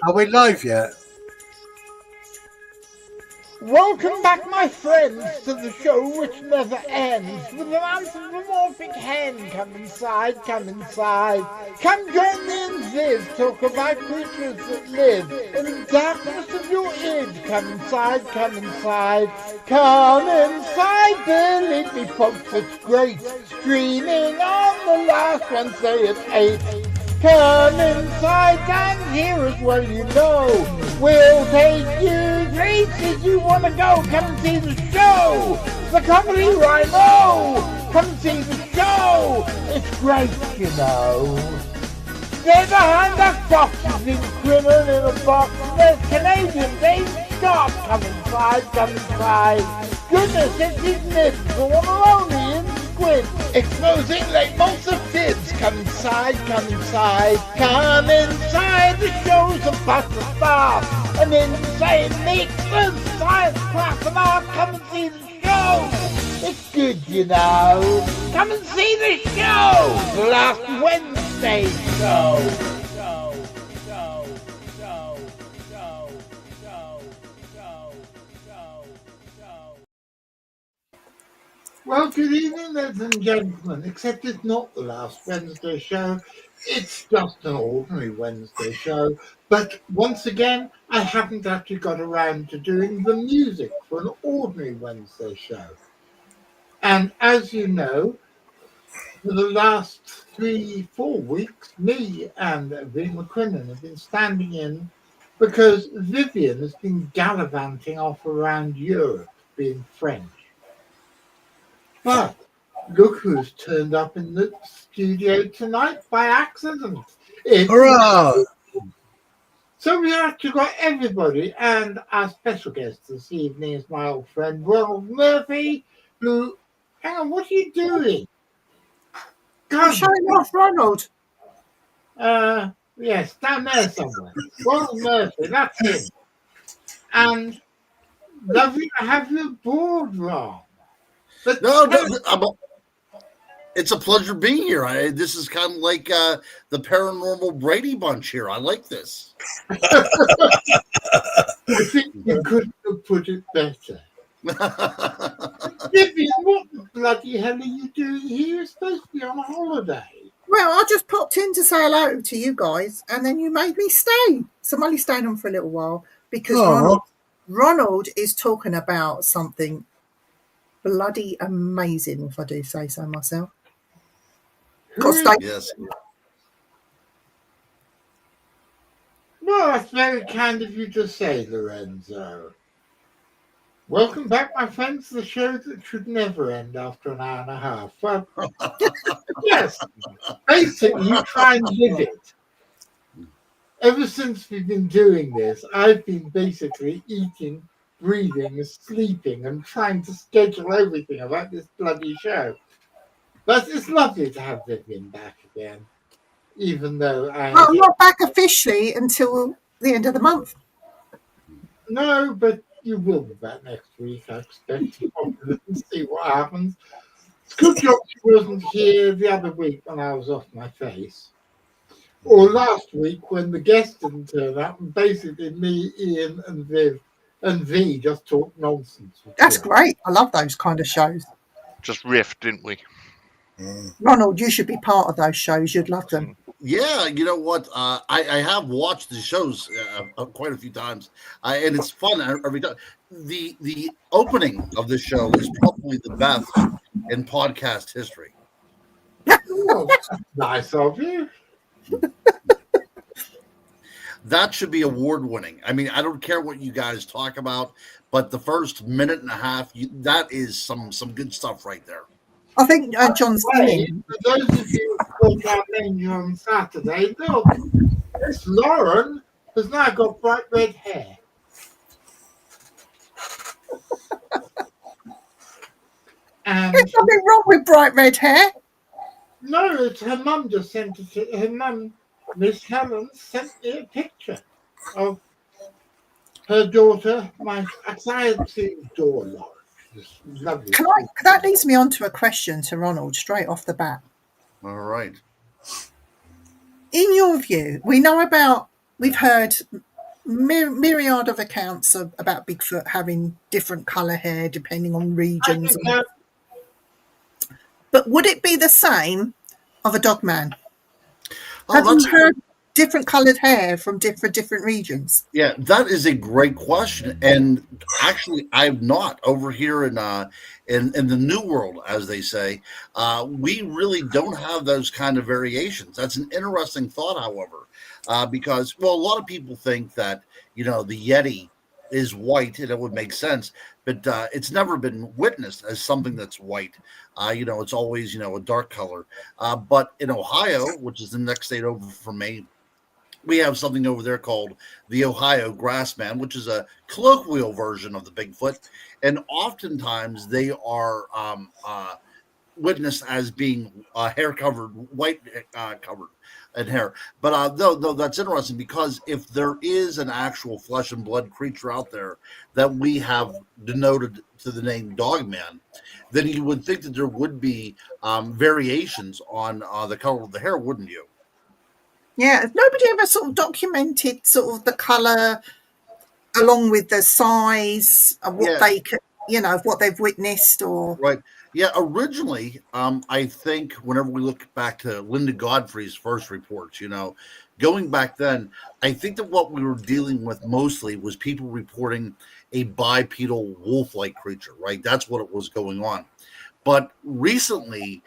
Are we live yet? Welcome back, my friends, to the show which never ends, with an anthropomorphic hen. Come inside, come inside. Come join me and Viv, talk about creatures that live in the darkness of your id. Come inside, come inside. Come inside, believe me folks, it's great. Streaming on the last Wednesday at 8. Come inside and hear us, well you know. We'll take you places you want to go. Come and see the show. The Comedy Rhino. Come and see the show. It's great, you know. They're behind that boxes in criminal in a box. There's Canadian Dave Scott. Come inside, come inside. Goodness, it's his nibs, the one and only Ian Squibbs. Exposing late months of fibs. Come inside, come inside. Come inside, the show's about to start. An insane mix of science, class and art. Come and see the show. It's good, you know. Come and see the show. The last Wednesday show. Well, good evening, ladies and gentlemen, except it's not the last Wednesday show. It's just an ordinary Wednesday show. But once again, I haven't actually got around to doing the music for an ordinary Wednesday show. And as you know, for the last 3-4 weeks, me and Vivien have been standing in because Vivien has been gallivanting off around Europe, being French. But look who's turned up in the studio tonight by accident. Hurrah! So we actually got everybody, and our special guest this evening is my old friend Ronald Murphy, who, hang on, what are you doing? I'm showing off Ronald. Yes, down there somewhere. Ronald Murphy, that's him. And lovely to have you aboard, Ron. But it's a pleasure being here. This is kind of like the paranormal Brady Bunch here. I like this. I think you couldn't have put it better. Vivien, what the bloody hell are you doing here? You're supposed to be on a holiday. Well, I just popped in to say hello to you guys, and then you made me stay. So I'm only staying on for a little while because Ronald is talking about something bloody amazing, if I do say so myself. Yes. Well, that's very kind of you to say, Lorenzo. Welcome back, my friends, to the show that should never end after an hour and a half. Well, yes, basically, you try and live it. Ever since we've been doing this, I've been basically eating, breathing, sleeping, and trying to schedule everything about this bloody show. But it's lovely to have Vivien back again, even though I'm not back officially until the end of the month. No, but you will be back next week, I expect. Let's see what happens. It's good job she wasn't here the other week when I was off my face. Or last week when the guest didn't turn up, and basically me, Ian, and Viv and V just talked nonsense. That's great. I love those kind of shows. Just riffed, didn't we? Ronald, you should be part of those shows. You'd love them. Yeah, you know what? I have watched the shows quite a few times, and it's fun every time. The opening of this show is probably the best in podcast history. Oh, nice of you. That should be award-winning. I mean, I don't care what you guys talk about, but the first minute and a half, that is some good stuff right there. I think John's singing. For those of you who called our menu on Saturday, look, this Lauren has now got bright red hair. And there's nothing wrong with bright red hair. No, it's her mum just sent it to her mum. Miss Helen sent me a picture of her daughter, my anxiety daughter. Lovely. That leads me on to a question to Ronald straight off the bat. All right. In your view, we've heard myriad of accounts about Bigfoot having different colour hair depending on regions. But would it be the same of a dogman? Have you heard different coloured hair from different regions? Yeah, that is a great question, and actually, I've not over here in the New World, as they say. We really don't have those kind of variations. That's an interesting thought, however, because a lot of people think that the Yeti is white, and it would make sense, but it's never been witnessed as something that's white. It's always a dark color. But in Ohio, which is the next state over from me, we have something over there called the Ohio Grassman, which is a colloquial version of the Bigfoot, and oftentimes they are witnessed as being hair covered, white covered in hair. But though that's interesting, because if there is an actual flesh and blood creature out there that we have denoted to the name Dogman, then you would think that there would be variations on the color of the hair, wouldn't you? Yeah, has nobody ever sort of documented sort of the colour along with the size of what they could, of what they've witnessed or... Right. Yeah, originally, I think whenever we look back to Linda Godfrey's first reports, going back then, I think that what we were dealing with mostly was people reporting a bipedal wolf-like creature, right? That's what it was going on. But recently,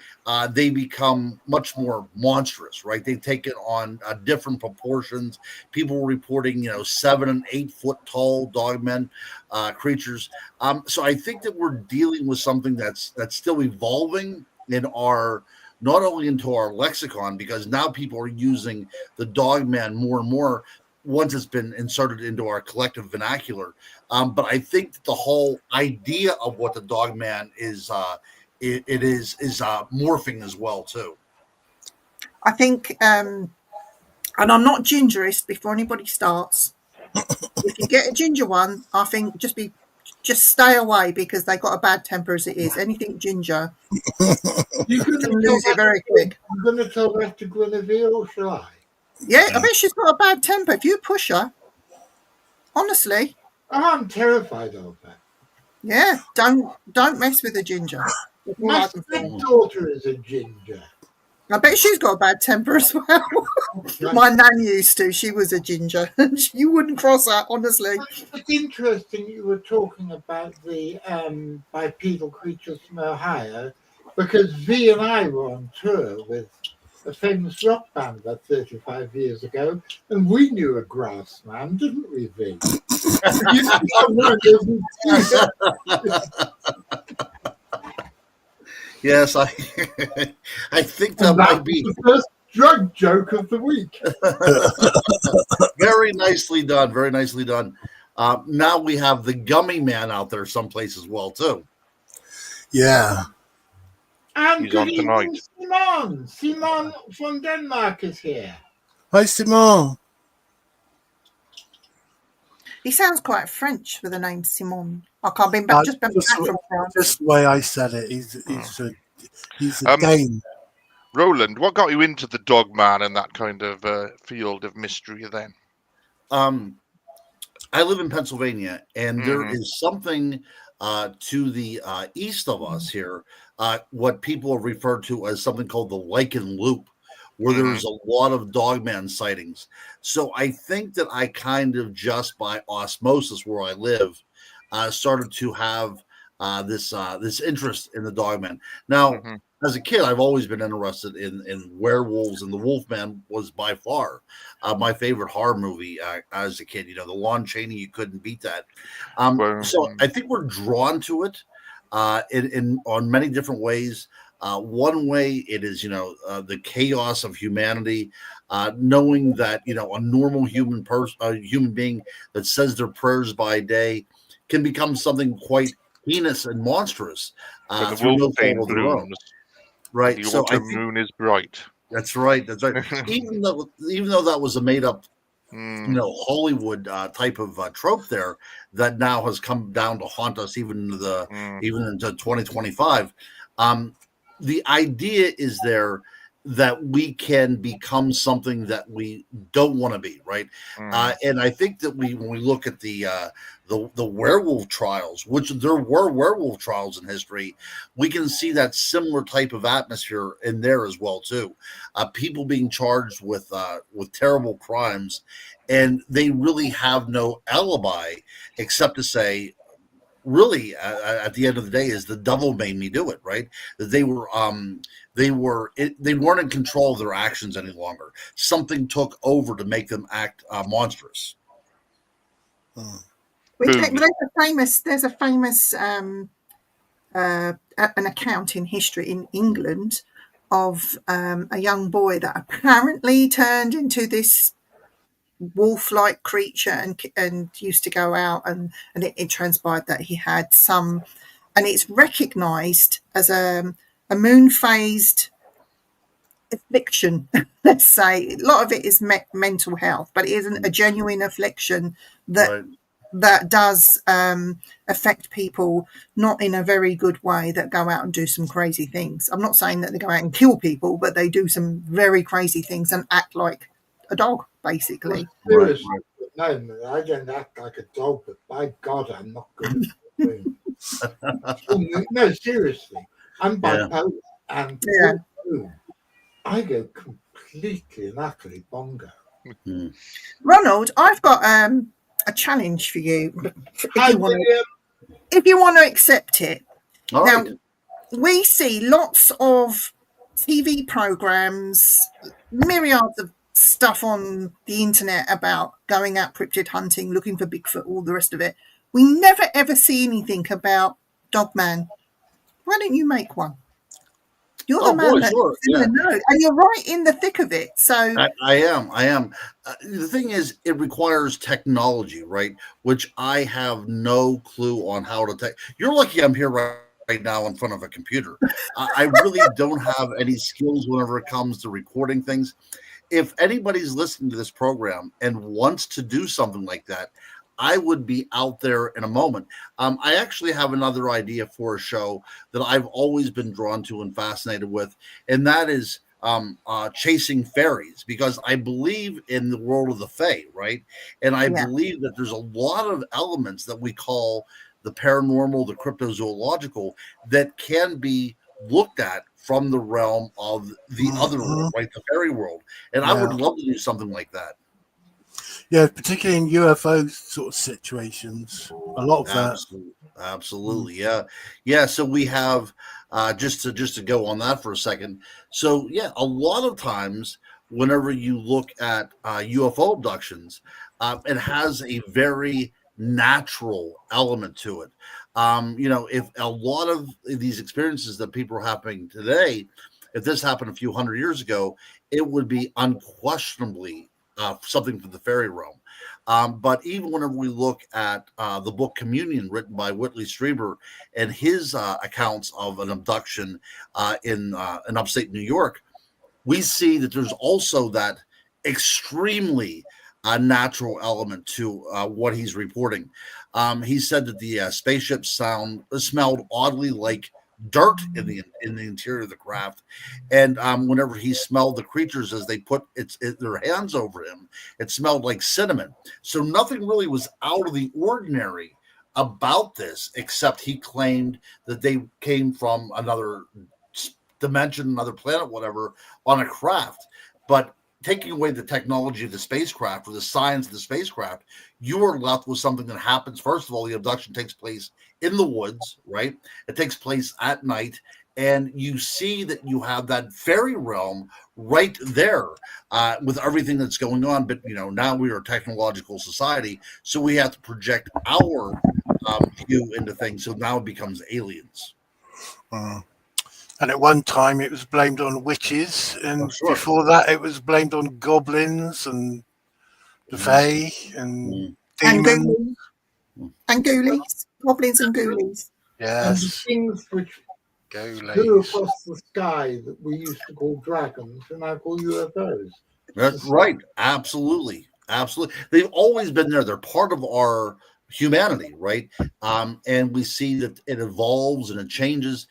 they become much more monstrous, right? They've taken on different proportions. People were reporting, 7 and 8 foot tall dogmen creatures. So I think that we're dealing with something that's still evolving in our, not only into our lexicon, because now people are using the dogman more and more once it's been inserted into our collective vernacular. But I think that the whole idea of what the dogman is. It is morphing as well too. I think, and I'm not gingerist before anybody starts. If you get a ginger one, I think just stay away, because they got a bad temper as it is. Anything ginger, you can lose it very quick. I'm going to tell that to Guinevere, or shall I? Yeah, I bet she's got a bad temper. If you push her, honestly, I'm terrified of that. Yeah, don't mess with a ginger. My stepdaughter is a ginger. I bet she's got a bad temper as well. My nan used to. She was a ginger. You wouldn't cross her, honestly. It's interesting you were talking about the bipedal creatures from Ohio, because V and I were on tour with a famous rock band about 35 years ago, and we knew a grass man, didn't we, V? Yes, I think that might be the first drug joke of the week. Very nicely done. Very nicely done. Now we have the gummy man out there someplace as well too. Yeah. And He's on tonight. Simon. Simon from Denmark is here. Hi, Simon. He sounds quite French with the name Simon. I can't be back. Just been back from France. Just the way I said it. He's a Dane. Roland, what got you into the dog man and that kind of field of mystery then? I live in Pennsylvania, and there is something to the east of us here, what people have referred to as something called the Lichen Loop, where there's a lot of dogman sightings. So I think that I kind of just by osmosis where I live started to have this interest in the dogman. Now, as a kid, I've always been interested in werewolves, and the Wolfman was by far my favorite horror movie as a kid. The Lon Chaney, you couldn't beat that. So I think we're drawn to it on many different ways. One way it is, the chaos of humanity, knowing that a normal human being that says their prayers by day can become something quite heinous and monstrous through no fault of their own. Right. The so autumn moon is bright. That's right. That's right. even though that was a made up, Hollywood type of trope there that now has come down to haunt us even into 2025. The idea is there that we can become something that we don't want to be, right? And I think that when we look at the werewolf trials, which there were werewolf trials in history, we can see that similar type of atmosphere in there as well too. People being charged with terrible crimes, and they really have no alibi except to say, really, at the end of the day, is the devil made me do it, right? That they weren't in control of their actions any longer. Something took over to make them act monstrous. There's a famous an account in history in England of a young boy that apparently turned into this wolf-like creature and used to go out, and it transpired that he had some, and it's recognized as a moon-phased affliction. Let's say a lot of it is mental health, but it isn't a genuine affliction that does affect people, not in a very good way, that go out and do some crazy things. I'm not saying that they go out and kill people, but they do some very crazy things and act like a dog, basically. Well, seriously, no, I don't act like a dog, but by God, I'm not good at it. No, seriously, I'm bipolar, and I go completely and utterly bongo. Ronald, I've got a challenge for you. If you want to accept it. All now, right. We see lots of TV programs, myriads of stuff on the internet about going out cryptid hunting, looking for Bigfoot, all the rest of it. We never ever see anything about Dogman. Why don't you make one? You're the man that's in the know, and you're right in the thick of it. So I am. The thing is, it requires technology, right? Which I have no clue on how to take. You're lucky I'm here right now in front of a computer. I really don't have any skills whenever it comes to recording things. If anybody's listening to this program and wants to do something like that, I would be out there in a moment. I actually have another idea for a show that I've always been drawn to and fascinated with, and that is chasing fairies, because I believe in the world of the Fae, right? And I believe that there's a lot of elements that we call the paranormal, the cryptozoological, that can be looked at from the realm of the other world, right? The fairy world. And I would love to do something like that. Yeah, particularly in UFO sort of situations. A lot of that. Absolutely. Yeah. So we have just to go on that for a second. So yeah, a lot of times whenever you look at UFO abductions, it has a very natural element to it. If a lot of these experiences that people are having today, if this happened a few hundred years ago, it would be unquestionably something from the fairy realm. But even whenever we look at the book Communion, written by Whitley Strieber, and his accounts of an abduction in upstate New York, we see that there's also that extremely natural element to what he's reporting. He said that the spaceship smelled oddly like dirt in the interior of the craft, and whenever he smelled the creatures as they put their hands over him, it smelled like cinnamon. So nothing really was out of the ordinary about this, except he claimed that they came from another dimension, another planet, whatever, on a craft. But taking away the technology of the spacecraft or the science of the spacecraft, you are left with something that happens. First of all, the abduction takes place in the woods, right? It takes place at night, and you see that you have that fairy realm right there with everything that's going on. But now we are a technological society, so we have to project our view into things. So now it becomes aliens. And at one time it was blamed on witches, and before that it was blamed on goblins and the Fae and demons. And ghoulies. Goblins and ghoulies. Yes. And the things which flew across the sky that we used to call dragons and I call UFOs. That's right. Absolutely. They've always been there. They're part of our humanity, right? And we see that it evolves and it changes.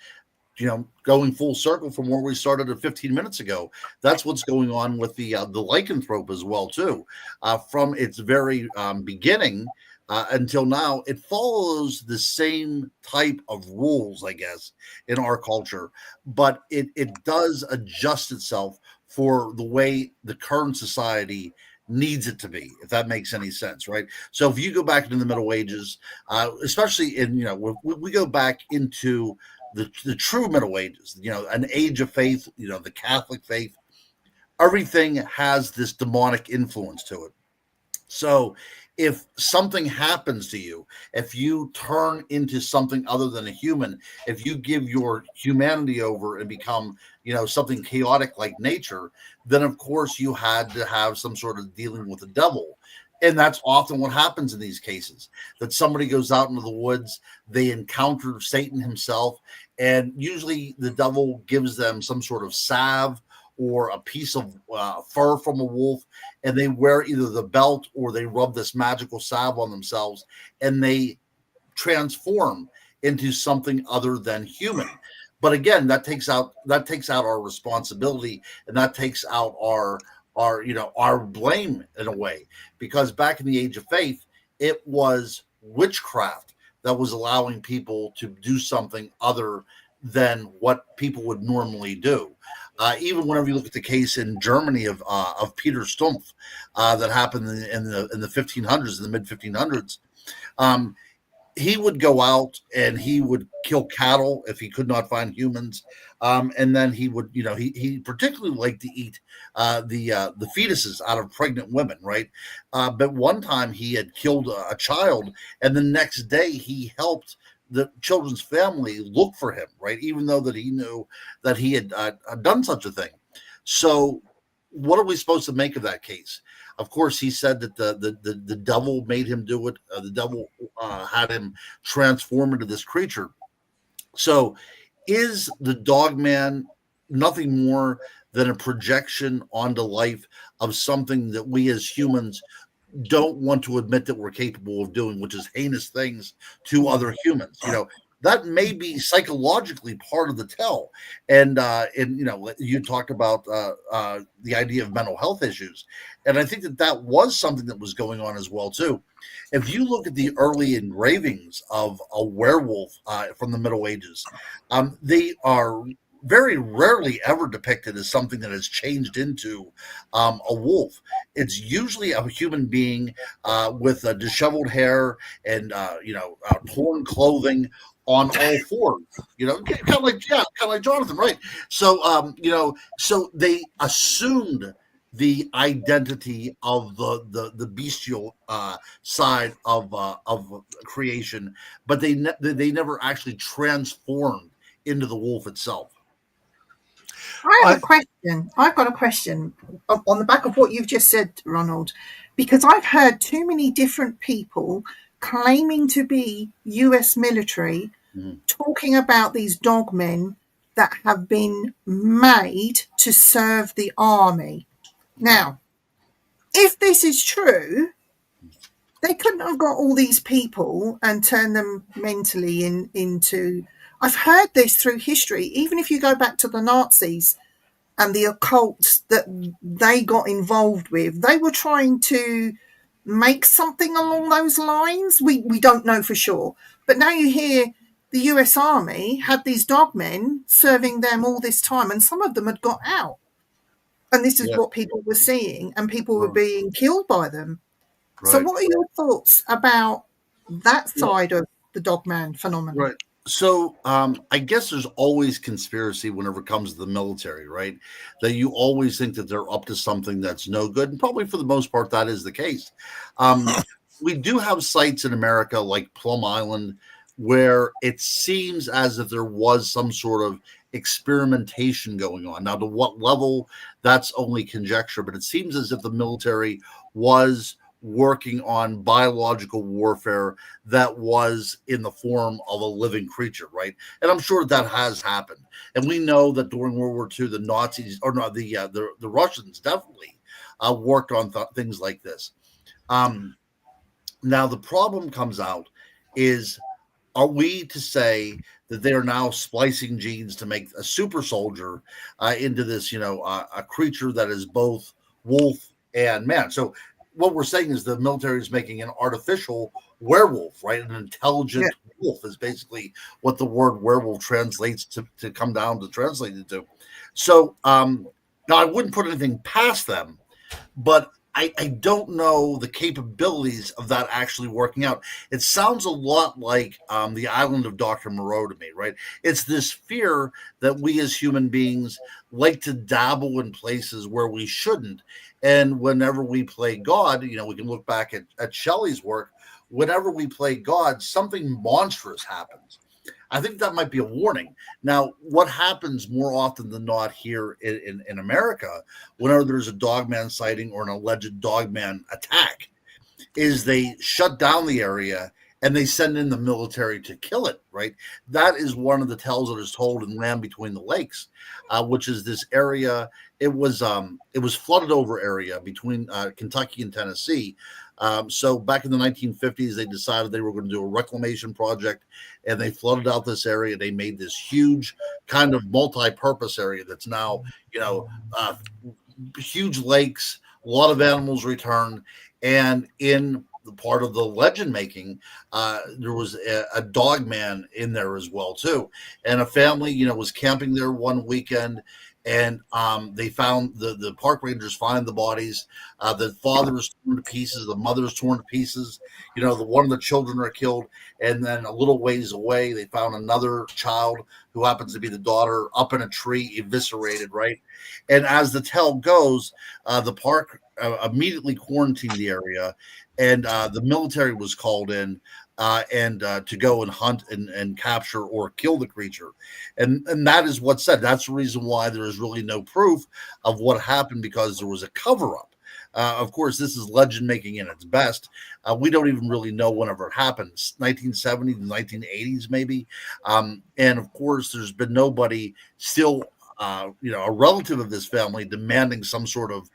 going full circle from where we started at 15 minutes ago. That's what's going on with the lycanthrope as well too. From its very beginning until now, it follows the same type of rules, I guess, in our culture, but it does adjust itself for the way the current society needs it to be, if that makes any sense, right? So if you go back into the Middle Ages, especially in, we go back into the true Middle Ages, an age of faith, the Catholic faith, everything has this demonic influence to it. So if something happens to you, if you turn into something other than a human, if you give your humanity over and become, something chaotic like nature, then of course you had to have some sort of dealing with the devil. And that's often what happens in these cases, that somebody goes out into the woods, they encounter Satan himself, and usually the devil gives them some sort of salve or a piece of fur from a wolf, and they wear either the belt or they rub this magical salve on themselves, and they transform into something other than human. But again, that takes out our responsibility, and that takes out our blame in a way, because back in the age of faith, it was witchcraft that was allowing people to do something other than what people would normally do. Even whenever you look at the case in Germany of Peter Stumpf that happened in the 1500s, in the mid 1500s, he would go out and he would kill cattle if he could not find humans, and then he would, he particularly liked to eat the fetuses out of pregnant women, right? But one time he had killed a child, and the next day he helped the children's family look for him, right? Even though that he knew that he had done such a thing. So what are we supposed to make of that case? Of course, he said that the devil made him do it. The devil had him transform into this creature. So is the dog man nothing more than a projection onto life of something that we as humans don't want to admit that we're capable of doing, which is heinous things to other humans? That may be psychologically part of the tell. And you talked about the idea of mental health issues, and I think that was something that was going on as well too. If you look at the early engravings of a werewolf from the Middle Ages, they are very rarely ever depicted as something that has changed into a wolf. It's usually a human being with disheveled hair and torn clothing on all fours, kind of like Jonathan, right? So so they assumed the identity of the bestial side of creation, but they never actually transformed into the wolf itself. I've got a question on the back of what you've just said, Ronald, because I've heard too many different people claiming to be US military talking about these dogmen that have been made to serve the army. Now, if this is true, they couldn't have got all these people and turned them mentally into... I've heard this through history. Even if you go back to the Nazis and the occults that they got involved with, they were trying to make something along those lines. We don't know for sure. But now you hear the US Army had these dogmen serving them all this time, and some of them had got out. And this is what people were seeing, and people were being killed by them. Right. So what are your thoughts about that side of the dogman phenomenon? Right. So I guess there's always conspiracy whenever it comes to the military, right? That you always think that they're up to something that's no good. And probably for the most part, that is the case. We do have sites in America like Plum Island where it seems as if there was some sort of experimentation going on. Now, to what level, that's only conjecture, but it seems as if the military was working on biological warfare that was in the form of a living creature, right? And I'm sure that has happened. And we know that during World War II, the Nazis, or no, the Russians definitely worked on things like this. Now, the problem comes out is are we to say that they are now splicing genes to make a super soldier into this, a creature that is both wolf and man? So what we're saying is the military is making an artificial werewolf, right? An intelligent wolf is basically what the word werewolf translates to come down to translate it to. So now I wouldn't put anything past them, but I don't know the capabilities of that actually working out. It sounds a lot like the island of Dr. Moreau to me, right? It's this fear that we as human beings like to dabble in places where we shouldn't. And whenever we play God, we can look back at Shelley's work. Whenever we play God, something monstrous happens. I think that might be a warning. Now, what happens more often than not here in America, whenever there's a dogman sighting or an alleged dogman attack, is they shut down the area and they send in the military to kill it, right? That is one of the tales that is told in Land Between the Lakes, which is this area. It was flooded over area between Kentucky and Tennessee. So back in the 1950s, they decided they were going to do a reclamation project, and they flooded out this area. They made this huge kind of multi-purpose area that's now, huge lakes, a lot of animals returned. And in the part of the legend making, there was a dog man in there as well, too. And a family, was camping there one weekend, and they found the park rangers find the bodies. The father's torn to pieces, the mother's torn to pieces. One of the children are killed, and then a little ways away, they found another child who happens to be the daughter up in a tree, eviscerated. Right, and as the tale goes, the park immediately quarantined the area, and the military was called in. And to go and hunt and capture or kill the creature. And that is what's said. That's the reason why there is really no proof of what happened, because there was a cover-up. Of course, this is legend making in its best. We don't even really know whenever it happened, 1970s, 1980s maybe. And of course, there's been nobody still a relative of this family demanding some sort of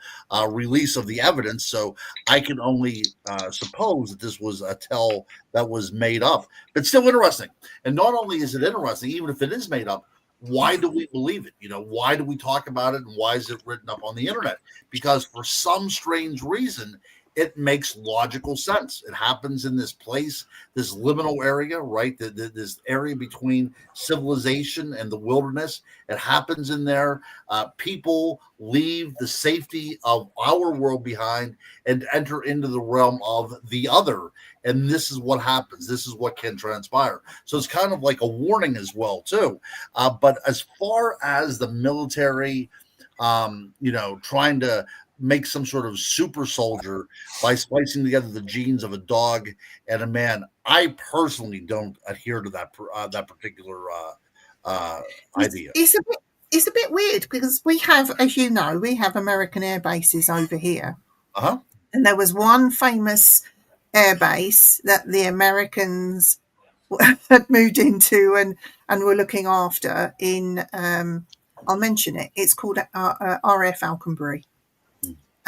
release of the evidence. So I can only suppose that this was a tale that was made up, but still interesting. And not only is it interesting, even if it is made up, why do we believe it? Why do we talk about it? And why is it written up on the internet? Because for some strange reason, it makes logical sense. It happens in this place, this liminal area, right? This area between civilization and the wilderness. It happens in there. People leave the safety of our world behind and enter into the realm of the other. And this is what happens. This is what can transpire. So it's kind of like a warning as well, too. But as far as the military, trying to make some sort of super soldier by splicing together the genes of a dog and a man, I personally don't adhere to that particular idea. It's a bit weird, because we have, as you know, we have American air bases over here. And there was one famous air base that the Americans had moved into and were looking after in, I'll mention it, it's called RF Alconbury.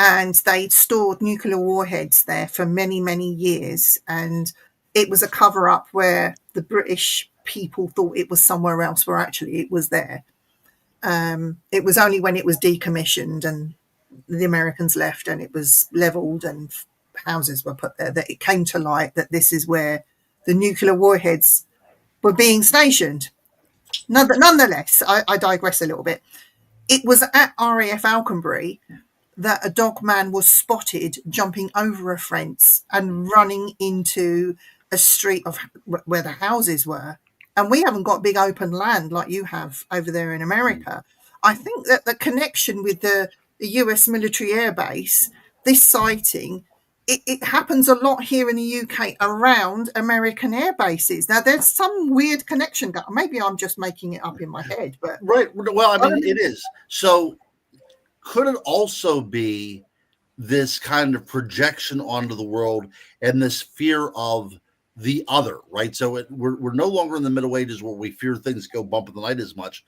And they'd stored nuclear warheads there for many, many years. And it was a cover-up where the British people thought it was somewhere else, where actually it was there. It was only when it was decommissioned and the Americans left and it was leveled and houses were put there that it came to light that this is where the nuclear warheads were being stationed. Nonetheless, I digress a little bit. It was at RAF Alconbury that a dog man was spotted jumping over a fence and running into a street of where the houses were. And we haven't got big open land like you have over there in America. I think that the connection with the US military air base, this sighting, it happens a lot here in the UK around American air bases. Now, there's some weird connection. Maybe I'm just making it up in my head. But right. Well, I mean, it is. So could it also be this kind of projection onto the world and this fear of the other, right? So we're no longer in the Middle Ages where we fear things go bump in the night as much,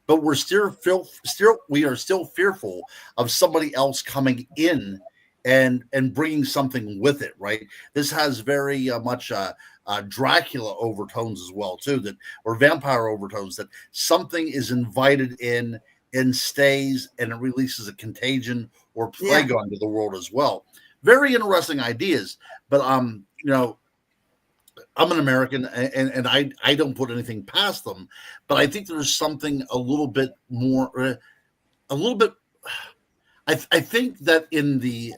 but we are still fearful of somebody else coming in and bringing something with it, right? This has very much Dracula overtones as well too, or vampire overtones, that something is invited in and stays, and it releases a contagion or plague onto the world as well. Very interesting ideas, but I'm an American, and I don't put anything past them, but I think there's something a little bit more, I think that in the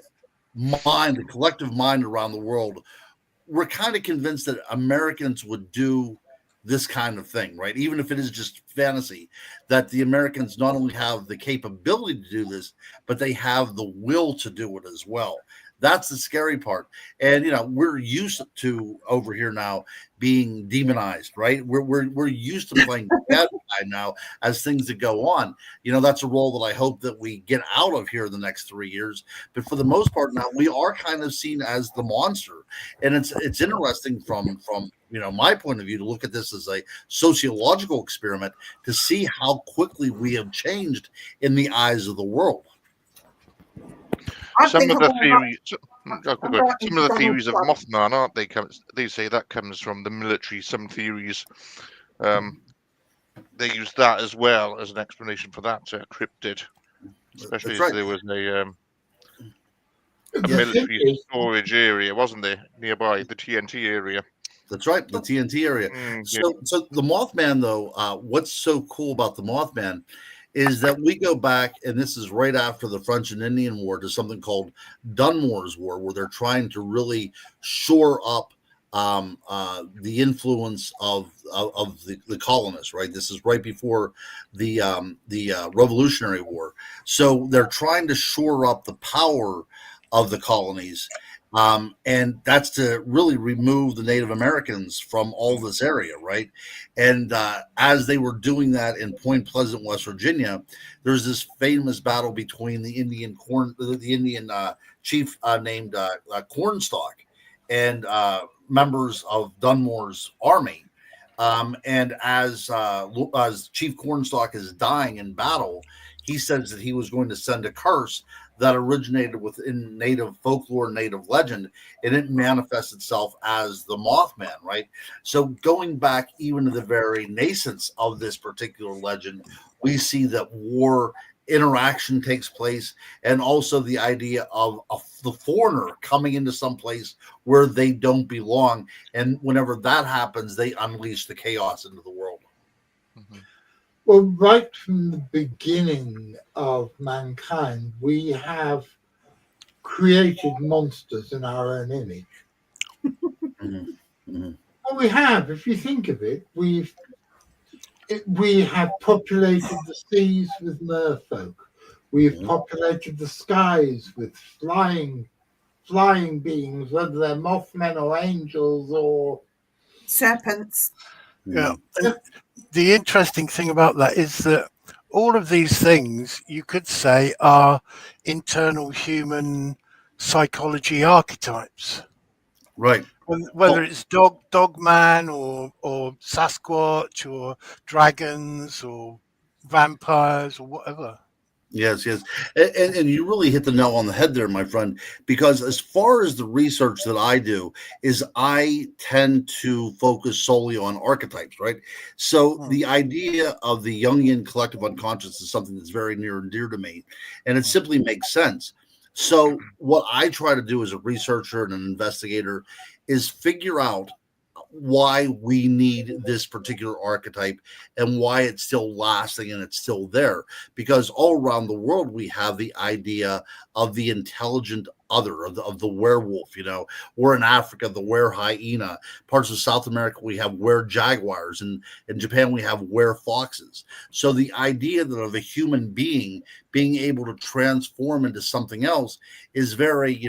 collective mind around the world, we're kind of convinced that Americans would do this kind of thing, right? Even if it is just fantasy, that the Americans not only have the capability to do this, but they have the will to do it as well. That's the scary part. And, we're used to over here now being demonized, right? We're used to playing bad guy now as things that go on. That's a role that I hope that we get out of here in the next 3 years. But for the most part now, we are kind of seen as the monster. And it's interesting from my point of view to look at this as a sociological experiment to see how quickly we have changed in the eyes of the world. Some of the theories of Mothman, aren't they? They say that comes from the military. Some theories, they use that as well as an explanation for that cryptid, especially if there was a military storage area, wasn't there, nearby the TNT area? That's right, the TNT area. So the Mothman, though, what's so cool about the Mothman is that we go back, and this is right after the French and Indian War, to something called Dunmore's War, where they're trying to really shore up the influence of the colonists, right? This is right before the Revolutionary War. So they're trying to shore up the power of the colonies. And that's to really remove the Native Americans from all this area, right? And as they were doing that in Point Pleasant, West Virginia, there's this famous battle between the Indian chief named Cornstalk and members of Dunmore's army. And as Chief Cornstalk is dying in battle, he says that he was going to send a curse that originated within Native folklore, Native legend, and it manifests itself as the Mothman, right? So going back even to the very nascence of this particular legend, we see that war interaction takes place, and also the idea of the foreigner coming into some place where they don't belong. And whenever that happens, they unleash the chaos into the world. Mm-hmm. Well, right from the beginning of mankind, we have created monsters in our own image. Well, we have, if you think of it, we have populated the seas with merfolk. We've populated the skies with flying beings, whether they're Mothmen or angels or serpents. Yeah. The interesting thing about that is that all of these things you could say are internal human psychology archetypes. Right. Whether it's dog man or Sasquatch or dragons or vampires or whatever. Yes. And you really hit the nail on the head there, my friend, because as far as the research that I do is I tend to focus solely on archetypes, right? So the idea of the Jungian collective unconscious is something that's very near and dear to me, and it simply makes sense. So what I try to do as a researcher and an investigator is figure out why we need this particular archetype and why it's still lasting and it's still there, because all around the world we have the idea of the intelligent other, of the werewolf, or in Africa the were hyena. Parts of South America we have were jaguars, and in Japan we have were foxes. So the idea that of a human being being able to transform into something else is very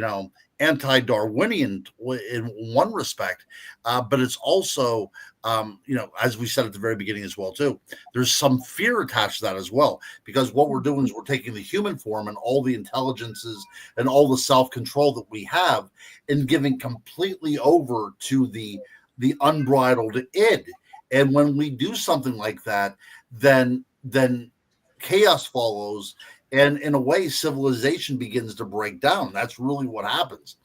anti-Darwinian in one respect, but it's also, as we said at the very beginning as well, too, there's some fear attached to that as well, because what we're doing is we're taking the human form and all the intelligences and all the self-control that we have and giving completely over to the unbridled id. And when we do something like that, then chaos follows, And in a way, civilization begins to break down. That's really what happens.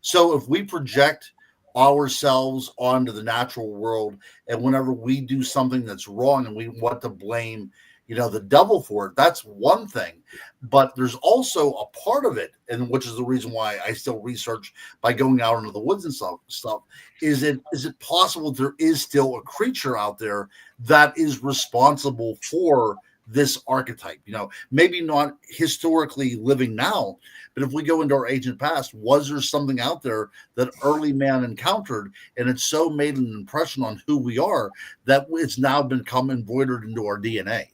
So if we project ourselves onto the natural world, and whenever we do something that's wrong and we want to blame, the devil for it, that's one thing. But there's also a part of it, and which is the reason why I still research by going out into the woods and stuff. Is it possible there is still a creature out there that is responsible for this archetype? Maybe not historically living now, but if we go into our ancient past, was there something out there that early man encountered, and it so made an impression on who we are that it's now become embroidered into our DNA?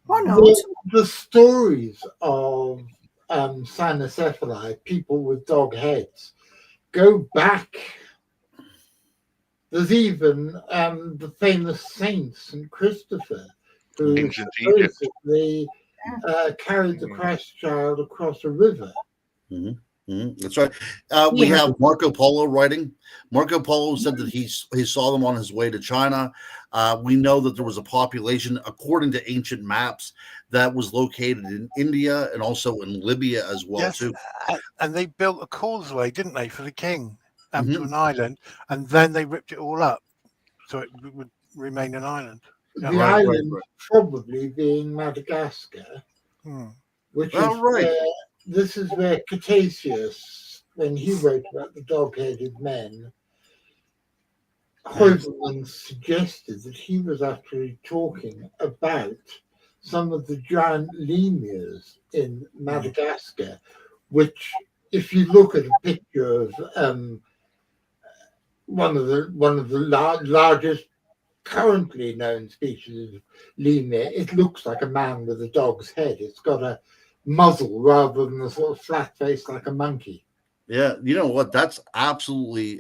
Why not? The stories of cynocephali, people with dog heads, go back. There's even the famous saint St. Christopher, who Ancient Egypt. supposedly carried the Christ child across a river. Mm-hmm. Mm-hmm. That's right. We have Marco Polo writing. Marco Polo said that he saw them on his way to China. We know that there was a population, according to ancient maps, that was located in India and also in Libya as well, Yes, too. and they built a causeway, didn't they, for the king to an island, and then they ripped it all up so it would remain an island. The island probably being Madagascar, which is where, this is where Cretaceous, when he wrote about the dog-headed men, Heuvelmann suggested that he was actually talking about some of the giant lemurs in Madagascar, which, if you look at a picture of one of the largest currently known species of lemur, it looks like a man with a dog's head. It's got a muzzle rather than a sort of flat face like a monkey. Yeah, you know what? That's absolutely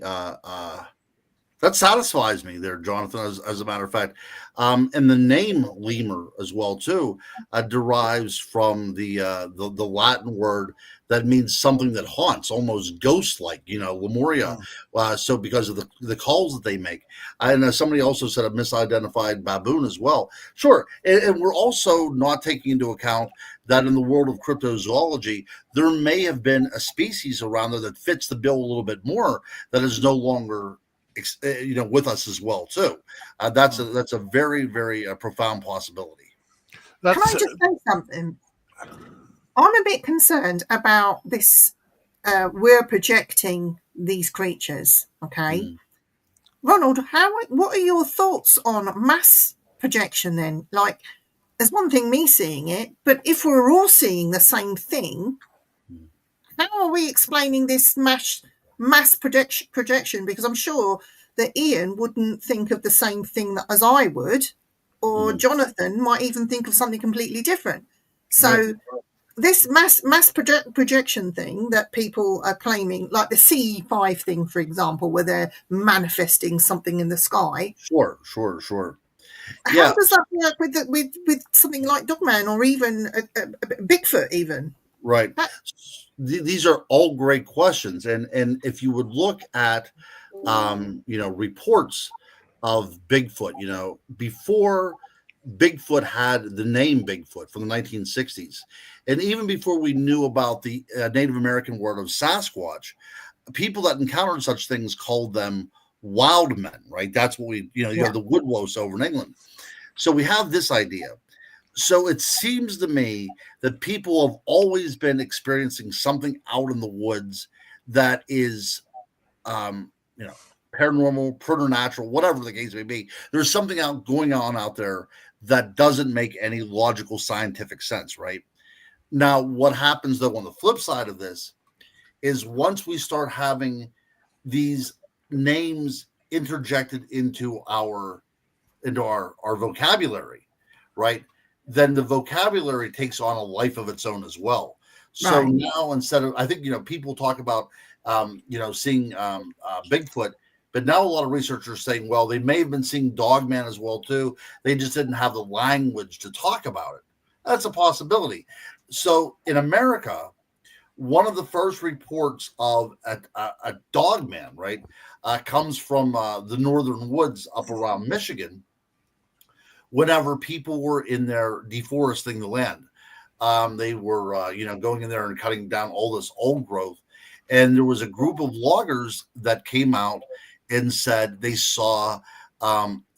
that satisfies me there, Jonathan, as a matter of fact. And the name lemur as well, too, derives from the Latin word that means something that haunts, almost ghost-like, Lemuria. So because of the calls that they make. And somebody also said a misidentified baboon as well. Sure. And we're also not taking into account that in the world of cryptozoology, there may have been a species around there that fits the bill a little bit more that is no longer with us as well, too. That's a very, very profound possibility. Can I just say something? I'm a bit concerned about this. We're projecting these creatures, okay? Ronald, what are your thoughts on mass projection then? Like, there's one thing me seeing it, but if we're all seeing the same thing, how are we explaining this mass projection? Because I'm sure that Ian wouldn't think of the same thing as I would, or Jonathan might even think of something completely different. So this mass projection thing that people are claiming, like the C5 thing, for example, where they're manifesting something in the sky. Sure. How does that work with something like Dogman or even Bigfoot even? Right. These are all great questions. And if you would look at, reports of Bigfoot, before Bigfoot had the name Bigfoot from the 1960s, and even before we knew about the Native American word of Sasquatch, people that encountered such things called them wild men, right? That's what you have the woodwose over in England. So we have this idea. So it seems to me that people have always been experiencing something out in the woods that is, paranormal, preternatural, whatever the case may be. There's something going on out there that doesn't make any logical scientific sense, right? Now, what happens though on the flip side of this is once we start having these names interjected into our vocabulary, right? Then the vocabulary takes on a life of its own as well. So now instead of, I think, people talk about, seeing Bigfoot, but now a lot of researchers are saying, well, they may have been seeing Dogman as well, too. They just didn't have the language to talk about it. That's a possibility. So in America, one of the first reports of a Dogman, right, comes from the northern woods up around Michigan, whenever people were in there deforesting the land. They were, going in there and cutting down all this old growth. And there was a group of loggers that came out and said they saw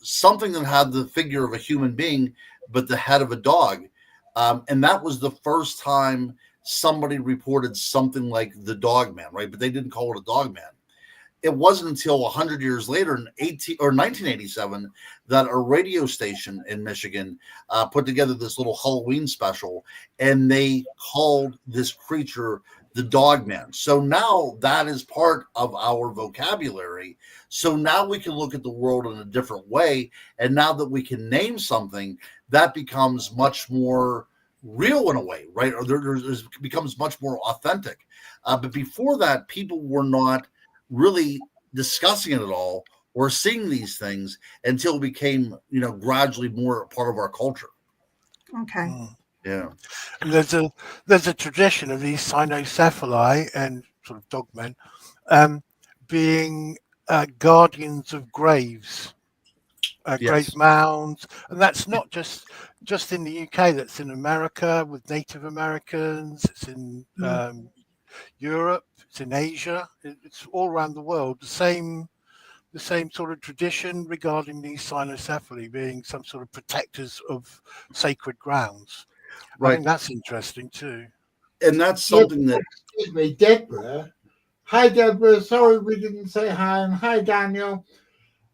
something that had the figure of a human being, but the head of a dog. And that was the first time somebody reported something like the dog man, right? But they didn't call it a dog man. It wasn't until 100 years later in 1987 that a radio station in Michigan put together this little Halloween special, and they called this creature the dog man. So now that is part of our vocabulary. So now we can look at the world in a different way. And now that we can name something, that becomes much more real in a way, right? Or there's becomes much more authentic. But before that, people were not really discussing it at all or seeing these things until it became, gradually more part of our culture. Okay. Yeah. And there's a tradition of these cynocephali and sort of dogmen being guardians of graves, grave mounds, and that's not just in the UK. That's in America with Native Americans. It's in Europe. It's in Asia. It's all around the world. The same sort of tradition regarding these cynocephali being some sort of protectors of sacred grounds. Right. I think that's interesting too. And that's something that... Excuse me, Deborah. Hi, Deborah. Sorry we didn't say hi. And hi, Daniel.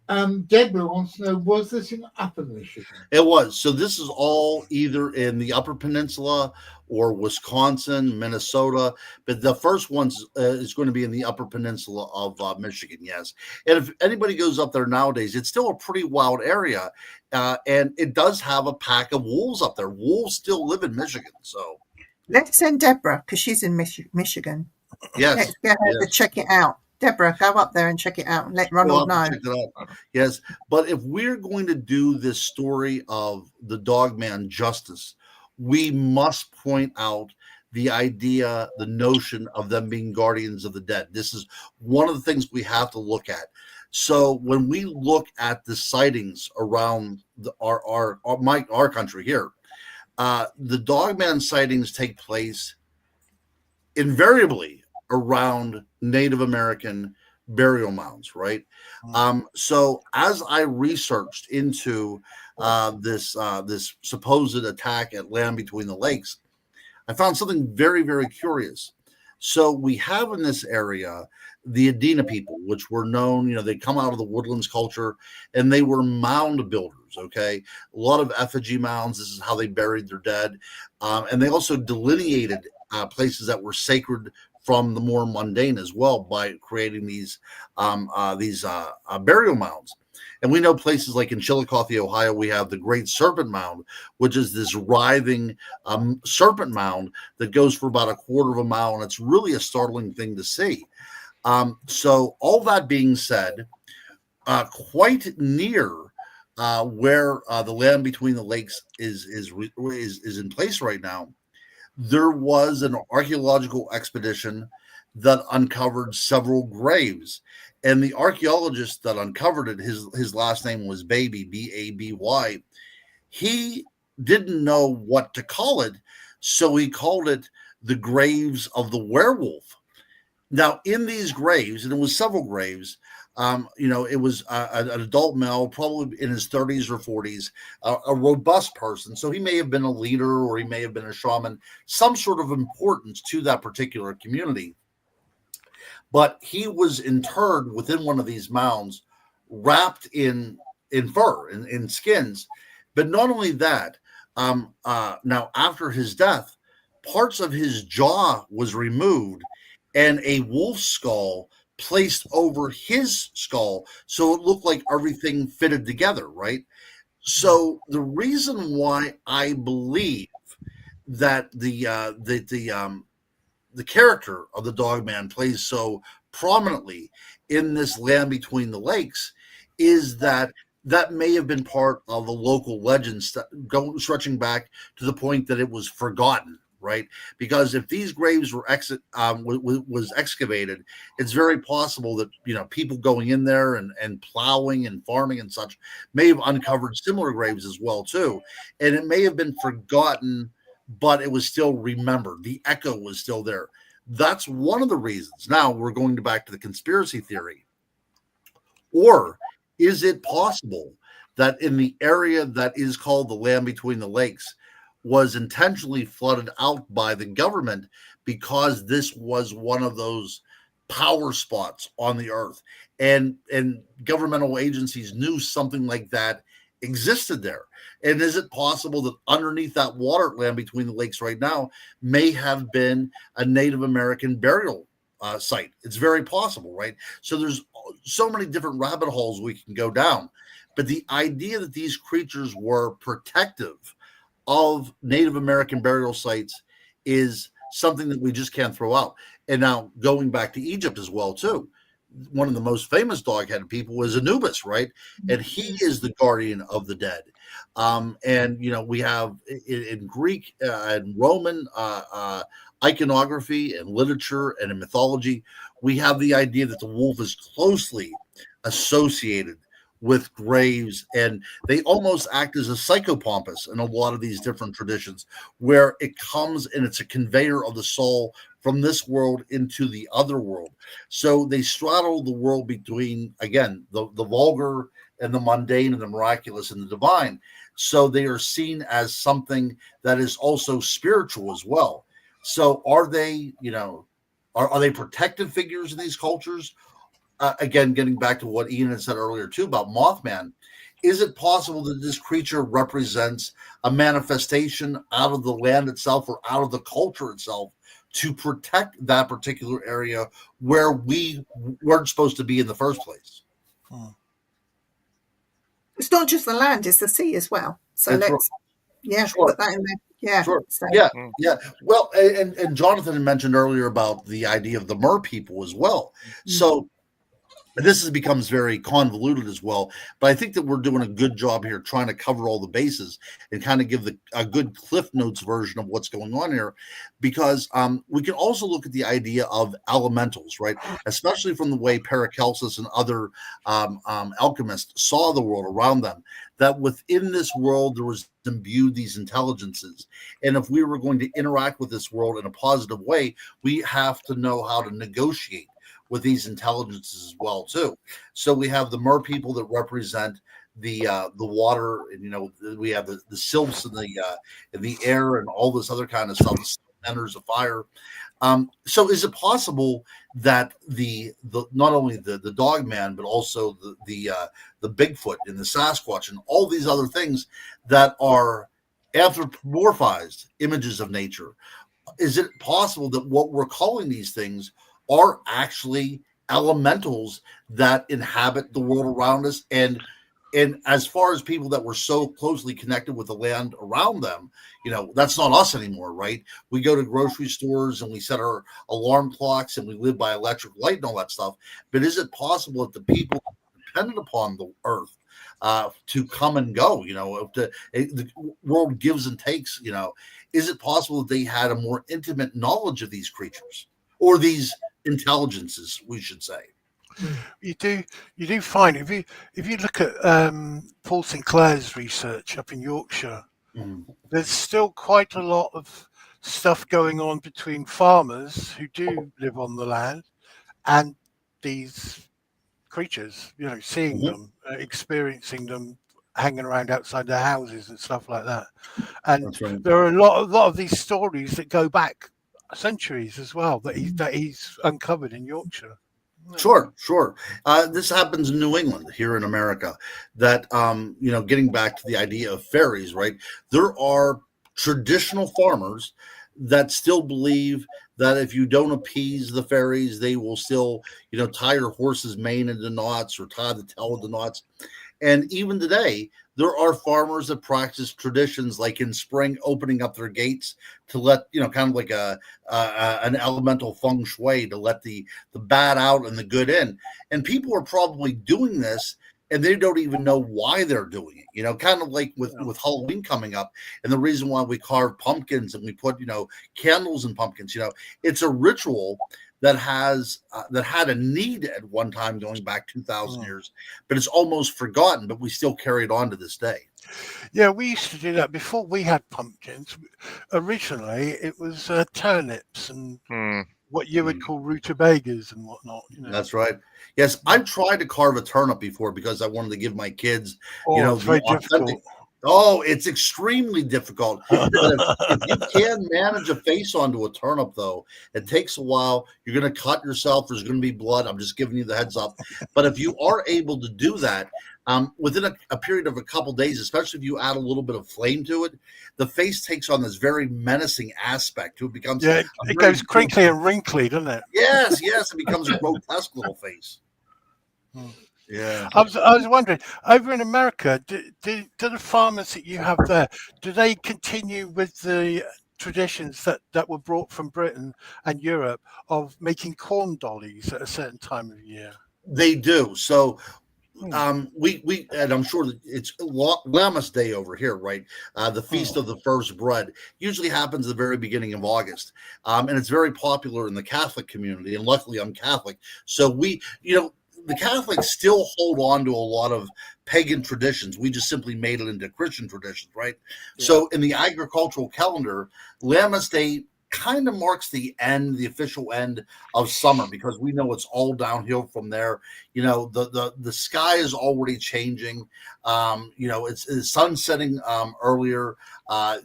Deborah wants to know, was this in Upper Michigan? It was. So this is all either in the Upper Peninsula or Wisconsin, Minnesota. But the first one is going to be in the Upper Peninsula of Michigan, yes. And if anybody goes up there nowadays, it's still a pretty wild area. And it does have a pack of wolves up there. Wolves still live in Michigan. So let's send Deborah, because she's in Michigan. Yes. Let's get her to check it out. Deborah, go up there and check it out and let Ronald know. Check it out. Yes. But if we're going to do this story of the dog man justice, we must point out the idea, the notion of them being guardians of the dead. This is one of the things we have to look at. So when we look at the sightings around our country here, the dog man sightings take place invariably around Native American burial mounds, right? So as I researched into this supposed attack at Land Between the Lakes, I found something very, very curious. So we have in this area the Adena people, which were known, they come out of the woodlands culture, and they were mound builders, okay? A lot of effigy mounds. This is how they buried their dead. And they also delineated places that were sacred from the more mundane as well by creating these burial mounds. And we know places like in Chillicothe, Ohio, we have the Great Serpent Mound, which is this writhing serpent mound that goes for about a quarter of a mile, and it's really a startling thing to see. So all that being said, quite near where the Land Between the Lakes is in place right now, there was an archaeological expedition that uncovered several graves. And the archaeologist that uncovered it, his last name was Baby, B-A-B-Y. He didn't know what to call it, so he called it the graves of the werewolf. Now, in these graves, and it was several graves, it was an adult male, probably in his 30s or 40s, a robust person. So he may have been a leader or he may have been a shaman, some sort of importance to that particular community. But he was interred within one of these mounds, wrapped in fur, in skins. But not only that, now after his death, parts of his jaw was removed and a wolf skull placed over his skull, so it looked like everything fitted together, right? So the reason why I believe that the character of the dog man plays so prominently in this Land Between the Lakes is that may have been part of a local legend stretching back to the point that it was forgotten, right? Because if these graves were was excavated, it's very possible that people going in there and plowing and farming and such may have uncovered similar graves as well too, and it may have been forgotten but it was still remembered. The echo was still there. That's one of the reasons. Now we're going back to the conspiracy theory. Or is it possible that in the area that is called the land between the lakes was intentionally flooded out by the government because this was one of those power spots on the earth, and governmental agencies knew something like that existed there? And is it possible that underneath that water land between the lakes right now may have been a Native American burial site? It's very possible, right? So there's so many different rabbit holes we can go down. But the idea that these creatures were protective of Native American burial sites is something that we just can't throw out. And now going back to Egypt as well, too, one of the most famous dog-headed people was Anubis, right? And he is the guardian of the dead. And, you know, we have in Greek and Roman iconography and literature and in mythology, we have the idea that the wolf is closely associated with graves, and they almost act as a psychopompus in a lot of these different traditions, where it comes and it's a conveyor of the soul from this world into the other world. So they straddle the world between, again, the vulgar and the mundane and the miraculous and the divine. So they are seen as something that is also spiritual as well. So are they, you know, are they protective figures in these cultures? Again, getting back to what Ian had said earlier too about Mothman, is it possible that this creature represents a manifestation out of the land itself or out of the culture itself to protect that particular area where we weren't supposed to be in the first place? It's not just the land, it's the sea as well. So That's let's Sure. put that in there. Yeah. Sure. So, Yeah. Well, and Jonathan had mentioned earlier about the idea of the mer people as well. So this becomes very convoluted as well, but I think that we're doing a good job here trying to cover all the bases and kind of give a good Cliff Notes version of what's going on here, because we can also look at the idea of elementals, right? Especially from the way Paracelsus and other alchemists saw the world around them, that within this world there was imbued these intelligences. And if we were going to interact with this world in a positive way, we have to know how to negotiate with these intelligences as well too. So we have the mer people that represent the water, and you know we have the sylphs in the air and all this other kind of stuff, the enters of fire. So is it possible that the not only the dog man but also the Bigfoot and the Sasquatch and all these other things that are anthropomorphized images of nature, is it possible that what we're calling these things are actually elementals that inhabit the world around us? And as far as people that were so closely connected with the land around them, you know, that's not us anymore, right? We go to grocery stores and we set our alarm clocks and we live by electric light and all that stuff. But is it possible that the people dependent upon the earth to come and go, you know, if the world gives and takes, you know, is it possible that they had a more intimate knowledge of these creatures or these intelligences, we should say? You do find if you look at Paul Sinclair's research up in Yorkshire, there's still quite a lot of stuff going on between farmers who do live on the land and these creatures, you know, seeing them, experiencing them, hanging around outside their houses and stuff like that. And there are a lot of these stories that go back centuries as well that he's uncovered in Yorkshire. Sure. This happens in New England, here in America, that, you know, getting back to the idea of fairies, right? There are traditional farmers that still believe that if you don't appease the fairies, they will still, you know, tie your horse's mane into knots or tie the tail into knots. And even today, there are farmers that practice traditions like in spring opening up their gates to let, you know, kind of like an elemental feng shui to let the bad out and the good in. And people are probably doing this and they don't even know why they're doing it, you know, kind of like with Halloween coming up. And the reason why we carve pumpkins and we put, you know, candles in pumpkins, you know, it's a ritual that had a need at one time going back 2,000 years, but it's almost forgotten, but we still carry it on to this day. Yeah, we used to do that before we had pumpkins. Originally, it was turnips and what you would call rutabagas and whatnot. That's right. Yes, I've tried to carve a turnip before because I wanted to give my kids, it's very difficult. Oh, it's extremely difficult. But if you can manage a face onto a turnip, though, it takes a while. You're going to cut yourself. There's going to be blood. I'm just giving you the heads up. But if you are able to do that within a period of a couple days, especially if you add a little bit of flame to it, the face takes on this very menacing aspect. It becomes it goes crinkly and wrinkly, doesn't it? Yes, it becomes a grotesque little face. Yeah, I was wondering, over in America, do the farmers that you have there, do they continue with the traditions that were brought from Britain and Europe of making corn dollies at a certain time of year? They do. So we and I'm sure that it's Lammas Day over here, right? The Feast of the First Bread usually happens at the very beginning of August, and it's very popular in the Catholic community. And luckily, I'm Catholic, so the Catholics still hold on to a lot of pagan traditions. We just simply made it into Christian traditions, right? Yeah. So in the agricultural calendar, Lammas Day kind of marks the official end of summer, because we know it's all downhill from there. The sky is already changing. It's sun setting earlier.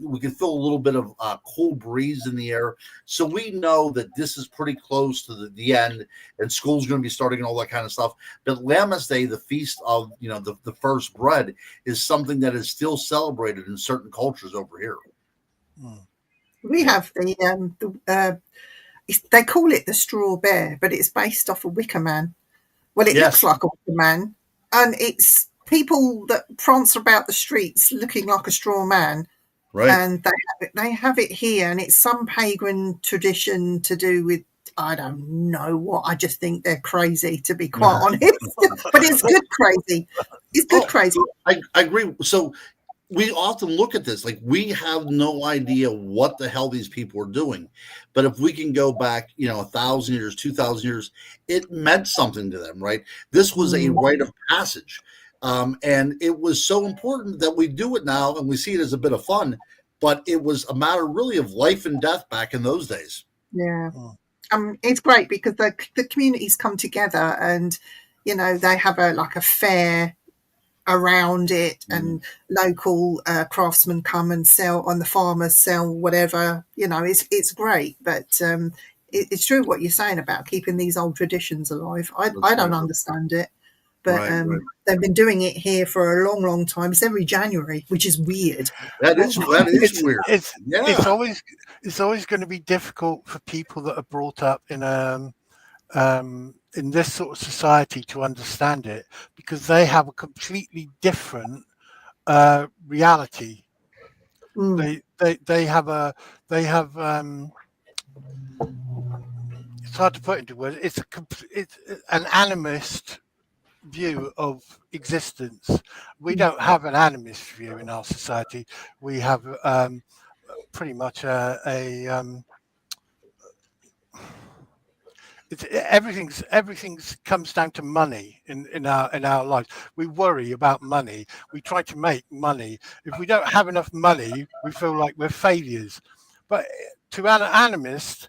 We can feel a little bit of cool breeze in the air. So we know that this is pretty close to the end, and school's going to be starting and all that kind of stuff. But Lammas Day, the feast of, the first bread, is something that is still celebrated in certain cultures over here. We have they call it the straw bear, but it's based off a wicker man. Well, it looks like a wicker man, and it's people that prance about the streets looking like a straw man. Right. And they have it here, and it's some pagan tradition to do with, I don't know what. I just think they're crazy, to be quite honest. But it's good crazy. It's good crazy. I agree. So we often look at this like we have no idea what the hell these people are doing. But if we can go back, 1,000 years, 2,000 years, it meant something to them, right? This was a rite of passage. And it was so important that we do it now, and we see it as a bit of fun, but it was a matter really of life and death back in those days. Yeah. It's great because the communities come together, and, they have a fair around it, and local craftsmen come and sell, and the farmers sell whatever. It's great, but it's true what you're saying about keeping these old traditions alive. I don't understand it, but they've been doing it here for a long, long time. It's every January, which is weird. That is weird. It's always going to be difficult for people that are brought up in this sort of society to understand it, because they have a completely different reality. They have it's hard to put into words. It's an animist view of existence. We don't have an animist view in our society. We have pretty much everything's comes down to money in our lives. We worry about money. We try to make money. If we don't have enough money, we feel like we're failures. But to an animist,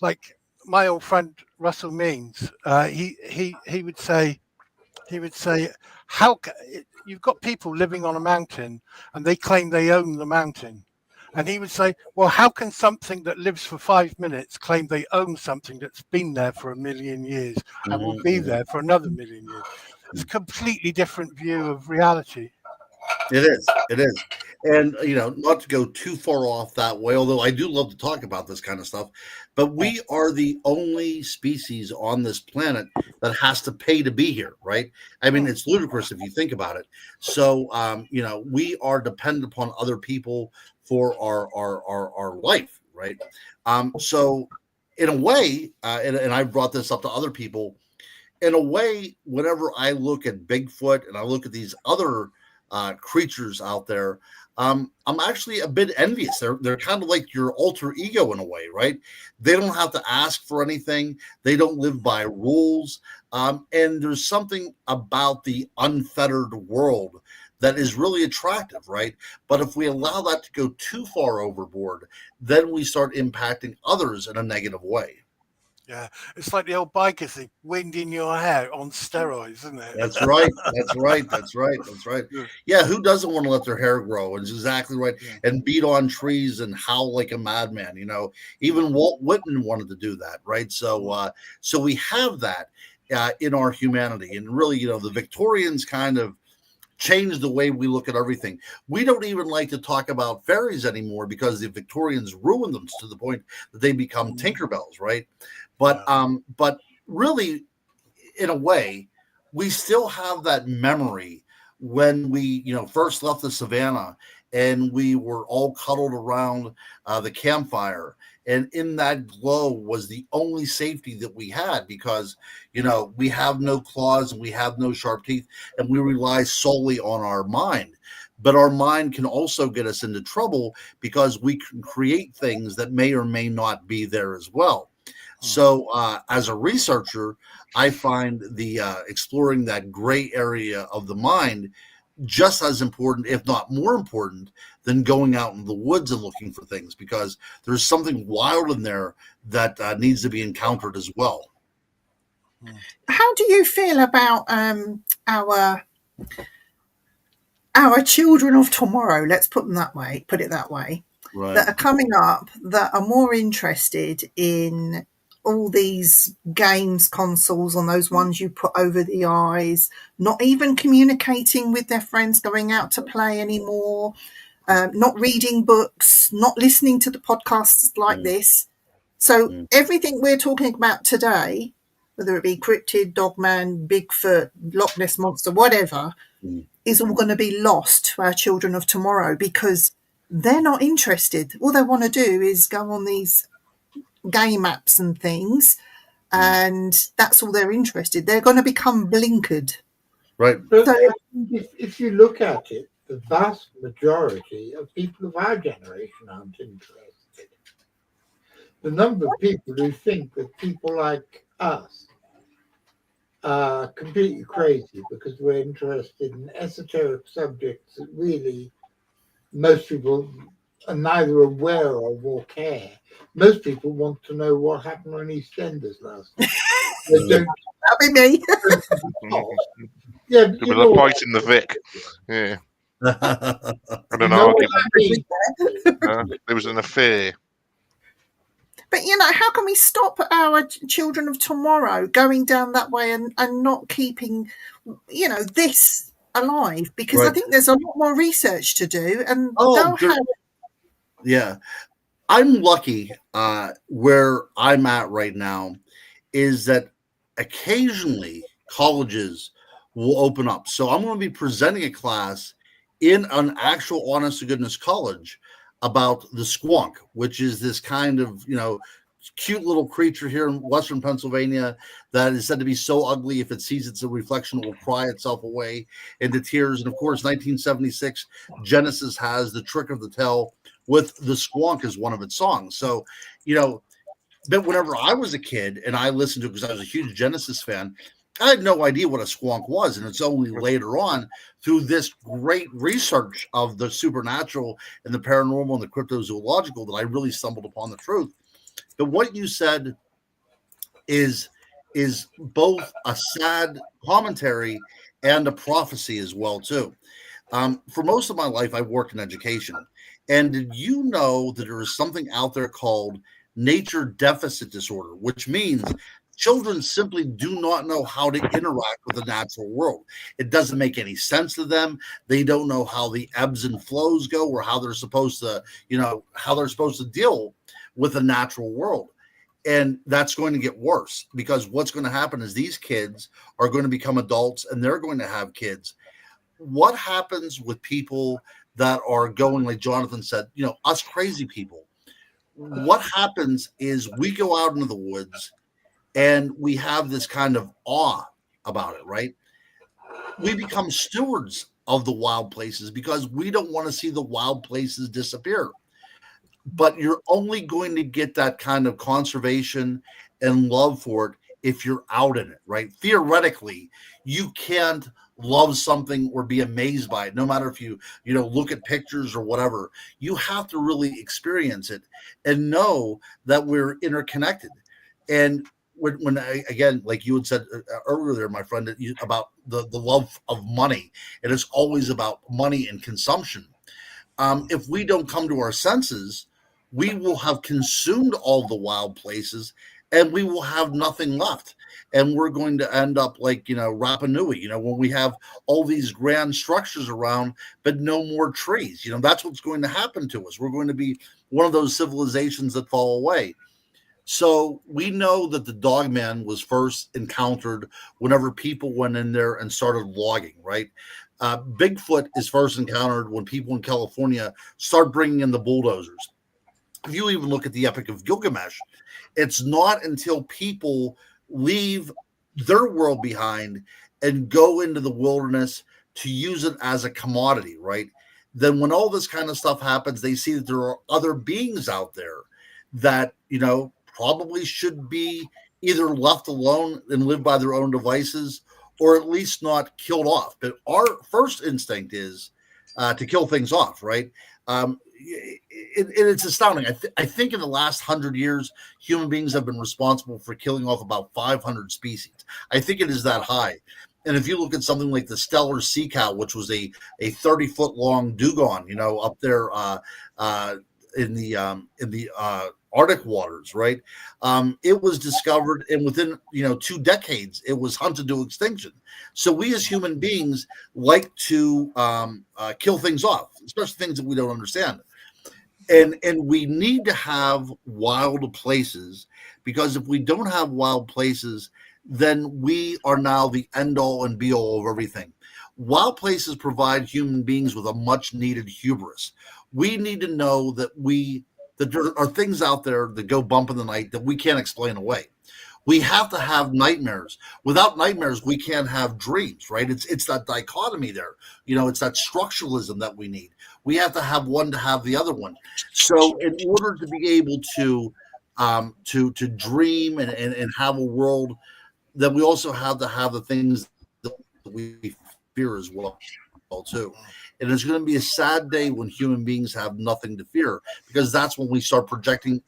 like my old friend Russell Means, he would say, how you've got people living on a mountain and they claim they own the mountain. And he would say, well, how can something that lives for 5 minutes claim they own something that's been there for 1,000,000 years and will be there for another 1,000,000 years? It's a completely different view of reality. It is. And, not to go too far off that way, although I do love to talk about this kind of stuff, but we are the only species on this planet that has to pay to be here, right? I mean, it's ludicrous if you think about it. So, we are dependent upon other people for our life, right? So in a way, and I've brought this up to other people, in a way, whenever I look at Bigfoot and I look at these other creatures out there. I'm actually a bit envious. They're kind of like your alter ego in a way, right? They don't have to ask for anything. They don't live by rules. And there's something about the unfettered world that is really attractive, right? But if we allow that to go too far overboard, then we start impacting others in a negative way. Yeah, it's like the old biker thing, wind in your hair on steroids, isn't it? That's right. That's right. That's right. That's right. Yeah, who doesn't want to let their hair grow? It's exactly right. Yeah. And beat on trees and howl like a madman. You know, even Walt Whitman wanted to do that, right? So, so we have that in our humanity, and really, you know, the Victorians kind of changed the way we look at everything. We don't even like to talk about fairies anymore because the Victorians ruined them to the point that they become Tinkerbells, right? But really, in a way, we still have that memory when we, you know, first left the savannah and we were all cuddled around the campfire. And in that glow was the only safety that we had because, you know, we have no claws and we have no sharp teeth and we rely solely on our mind. But our mind can also get us into trouble because we can create things that may or may not be there as well. So as a researcher, I find the exploring that gray area of the mind just as important, if not more important, than going out in the woods and looking for things, because there's something wild in there that needs to be encountered as well. How do you feel about our children of tomorrow? Let's put it that way. Right. That are coming up that are more interested in all these games consoles on those ones you put over the eyes, not even communicating with their friends, going out to play anymore, not reading books, not listening to the podcasts like this. So everything we're talking about today, whether it be cryptid, dogman, Bigfoot, Loch Ness monster, whatever, is all going to be lost to our children of tomorrow because they're not interested. All they want to do is go on these game apps and things, and that's all they're interested. They're going to become blinkered. Right. But so, if you look at it, the vast majority of people of our generation aren't interested. The number of people who think that people like us are completely crazy because we're interested in esoteric subjects that really most people are neither aware of or care. Most people want to know what happened on EastEnders last night. That'll be me. Yeah, there was a fight in the Vic. Yeah. And an argument. There was an affair. But, you know, how can we stop our children of tomorrow going down that way and not keeping, you know, this alive? Because I think there's a lot more research to do. And yeah. I'm lucky where I'm at right now is that occasionally colleges will open up. So I'm going to be presenting a class in an actual honest to goodness college about the squonk, which is this kind of, you know, cute little creature here in Western Pennsylvania that is said to be so ugly if it sees its reflection, it will cry itself away into tears. And of course, 1976, Genesis has The Trick of the Tail with the squonk as one of its songs. So, you know, but whenever I was a kid and I listened to it because I was a huge Genesis fan, I had no idea what a squonk was. And it's only later on through this great research of the supernatural and the paranormal and the cryptozoological that I really stumbled upon the truth. But what you said is both a sad commentary and a prophecy as well, too. For most of my life, I've worked in education. And did you know that there is something out there called nature deficit disorder, which means children simply do not know how to interact with the natural world. It doesn't make any sense to them. They don't know how the ebbs and flows go or how they're supposed to, you know, how they're supposed to deal with the natural world. And that's going to get worse because what's going to happen is these kids are going to become adults and they're going to have kids. What happens with people that are going, like Jonathan said, you know, us crazy people? What happens is we go out into the woods and we have this kind of awe about it, right? We become stewards of the wild places because we don't want to see the wild places disappear. But you're only going to get that kind of conservation and love for it if you're out in it, right? Theoretically, you can't love something or be amazed by it, no matter if you look at pictures or whatever. You have to really experience it and know that we're interconnected. And when again, like you had said earlier there, my friend, about the love of money, and it's always about money and consumption. If we don't come to our senses, we will have consumed all the wild places and we will have nothing left. And we're going to end up like, Rapa Nui, when we have all these grand structures around, but no more trees. That's what's going to happen to us. We're going to be one of those civilizations that fall away. So we know that the dogman was first encountered whenever people went in there and started logging, right? Bigfoot is first encountered when people in California start bringing in the bulldozers. If you even look at the Epic of Gilgamesh, it's not until people leave their world behind and go into the wilderness to use it as a commodity, right? Then when all this kind of stuff happens, they see that there are other beings out there that, probably should be either left alone and live by their own devices, or at least not killed off. But our first instinct is to kill things off, right? It's astounding. I think in the last 100 years, human beings have been responsible for killing off about 500 species. I think it is that high. And if you look at something like the Stellar sea cow, which was a 30-foot long dugong, up there in the Arctic waters, right? It was discovered, and within 2 decades, it was hunted to extinction. So we as human beings like to kill things off, especially things that we don't understand. And we need to have wild places, because if we don't have wild places, then we are now the end all and be all of everything. Wild places provide human beings with a much needed hubris. We need to know that there are things out there that go bump in the night that we can't explain away. We have to have nightmares. Without nightmares, we can't have dreams, right? It's that dichotomy there. It's that structuralism that we need. We have to have one to have the other one. So in order to be able to dream and have a world, then we also have to have the things that we fear as well too. And it's going to be a sad day when human beings have nothing to fear, because that's when we start projecting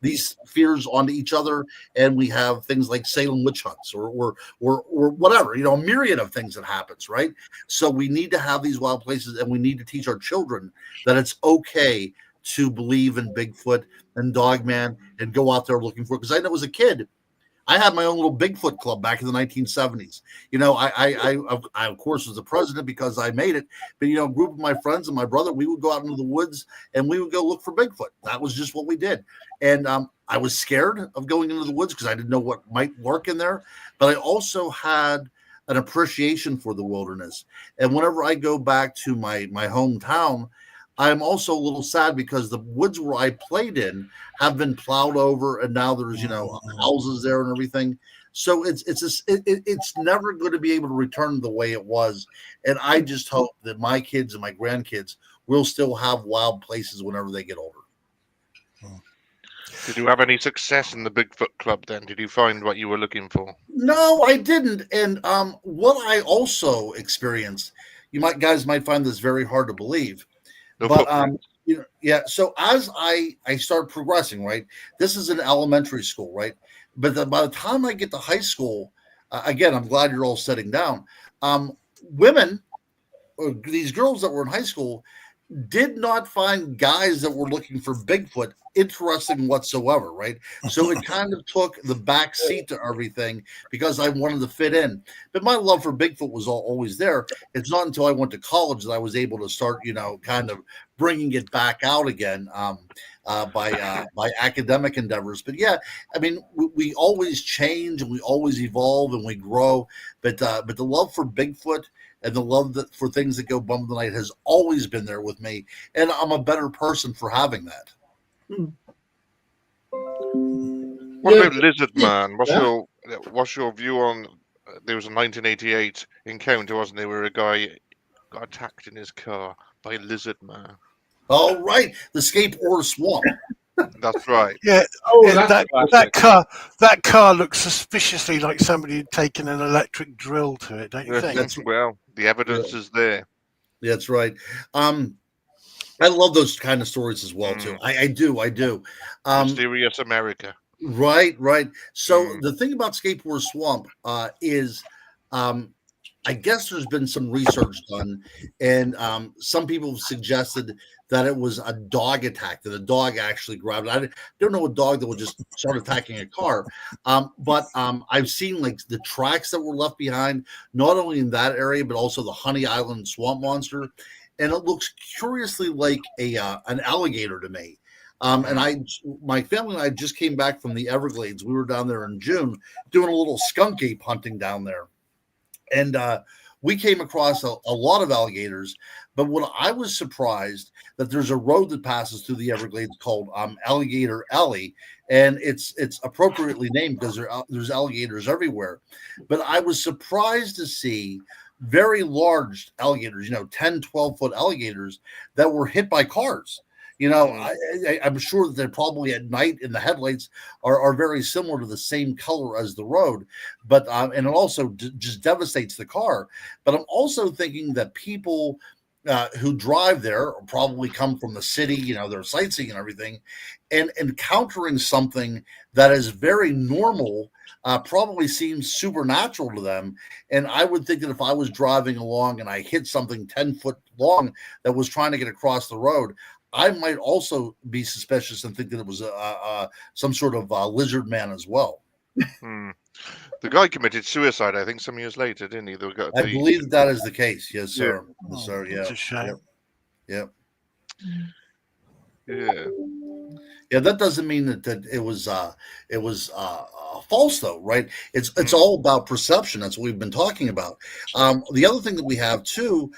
these fears onto each other, and we have things like Salem witch hunts or whatever, a myriad of things that happens, right? So we need to have these wild places, and we need to teach our children that it's okay to believe in Bigfoot and Dogman and go out there looking for it. Because I know as a kid, I had my own little Bigfoot club back in the 1970s. I of course was the president because I made it. But a group of my friends and my brother, we would go out into the woods and we would go look for Bigfoot. That was just what we did. And I was scared of going into the woods because I didn't know what might lurk in there. But I also had an appreciation for the wilderness. And whenever I go back to my hometown, I'm also a little sad because the woods where I played in have been plowed over, and now there's houses there and everything. So it's never going to be able to return the way it was. And I just hope that my kids and my grandkids will still have wild places whenever they get older. Did you have any success in the Bigfoot Club then? Did you find what you were looking for? No, I didn't. And what I also experienced, guys might find this very hard to believe. But so as I start progressing, right, this is an elementary school, right, but by the time I get to high school, again, I'm glad you're all sitting down. Women, these girls that were in high school, did not find guys that were looking for Bigfoot interesting whatsoever, right? So it kind of took the back seat to everything because I wanted to fit in. But my love for Bigfoot was always there. It's not until I went to college that I was able to start, kind of bringing it back out again by academic endeavors. But yeah, I mean, we always change and we always evolve and we grow. But the love for Bigfoot and the love for things that go bump in the night has always been there with me. And I'm a better person for having that. What about Lizard Man? What's your view on? There was a 1988 encounter, wasn't there, where a guy got attacked in his car by Lizard Man. Oh, right. The Scape or Swamp. That's right. Yeah, Oh, yeah, that's that car looks suspiciously like somebody had taken an electric drill to it, don't you think? Well, the evidence is there. That's right. I love those kind of stories as well too. I do. Mysterious America. Right. So the thing about Scape or Swamp is, I guess there's been some research done, and some people have suggested that it was a dog attack, that a dog actually grabbed it. I don't know a dog that would just start attacking a car, but I've seen like the tracks that were left behind, not only in that area, but also the Honey Island swamp monster, and it looks curiously like an alligator to me. And my family and I just came back from the Everglades. We were down there in June doing a little skunk ape hunting down there. And we came across a lot of alligators, but what I was surprised that there's a road that passes through the Everglades called Alligator Alley, and it's appropriately named because there's alligators everywhere. But I was surprised to see very large alligators, 10, 12-foot alligators that were hit by cars. I'm sure that they're probably at night in the headlights are very similar to the same color as the road, but and it also just devastates the car. But I'm also thinking that people who drive there probably come from the city, they're sightseeing and everything, and encountering something that is very normal probably seems supernatural to them. And I would think that if I was driving along and I hit something 10 foot long that was trying to get across the road, I might also be suspicious and think that it was some sort of lizard man as well. The guy committed suicide, I think, some years later, didn't he? I believe that is the case. Yes, sir. Yeah. Yes, sir. Yeah. It's a shame. Yep. Yeah. Yeah, that doesn't mean that it was false though, right? It's all about perception. That's what we've been talking about. The other thing that we have too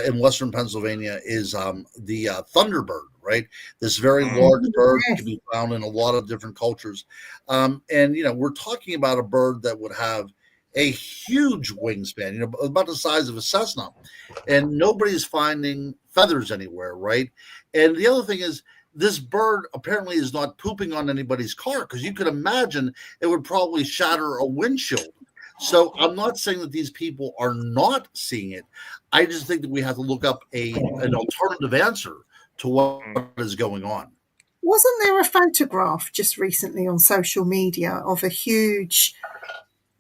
in Western Pennsylvania is the Thunderbird, right? This very large bird can be found in a lot of different cultures, and we're talking about a bird that would have a huge wingspan, about the size of a Cessna, and nobody's finding feathers anywhere, right? And the other thing is, this bird apparently is not pooping on anybody's car, because you could imagine it would probably shatter a windshield. So I'm not saying that these people are not seeing it. I just think that we have to look up an alternative answer to what is going on. Wasn't there a photograph just recently on social media of a huge,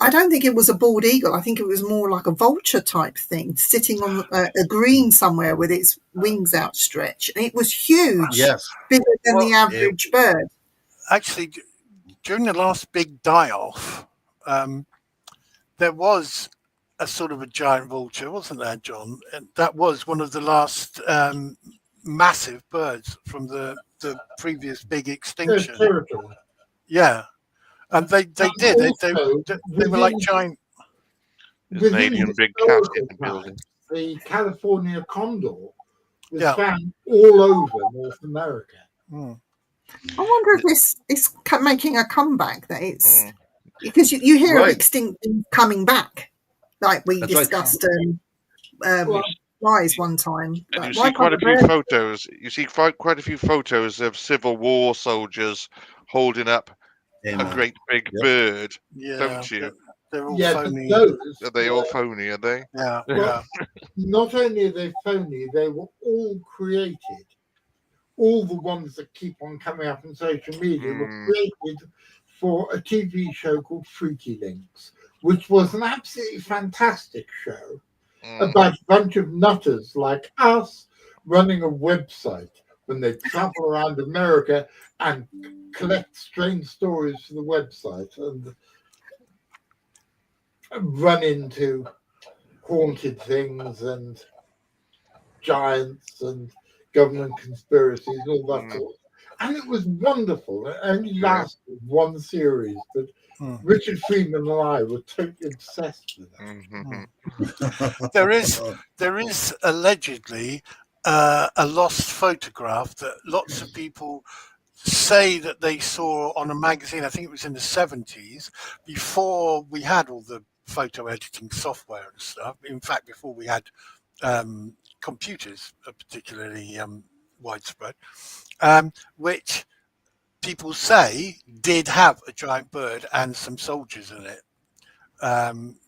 I don't think it was a bald eagle, I think it was more like a vulture type thing, sitting on a green somewhere with its wings outstretched. And it was huge, yes, bigger than the average bird. Actually, during the last big die-off, there was a sort of a giant vulture, wasn't there, John? And that was one of the last massive birds from the previous big extinction. Yeah. And they did. They were like giant. There's an alien big cat in the building. The California condor was found all over North America. I wonder if this is making a comeback. That it's because you hear of extinction coming back, like we discussed flies one time. And you see quite a few photos. You see quite a few photos of Civil War soldiers holding up a great big bird, don't you? They're all phony. Are they all phony, are they? Yeah. Well, not only are they phony, they were all created. All the ones that keep on coming up on social media were created for a TV show called Freaky Links, which was an absolutely fantastic show about a bunch of nutters like us running a website when they travel around America and collect strange stories for the website and run into haunted things and giants and government conspiracies and all that sort. And it was wonderful. It only lasted one series, but Richard Freeman and I were totally obsessed with it. There is allegedly a lost photograph that lots of people say that they saw on a magazine. I think it was in the 70s, before we had all the photo editing software and stuff. In fact, before we had computers are particularly widespread, which people say did have a giant bird and some soldiers in it,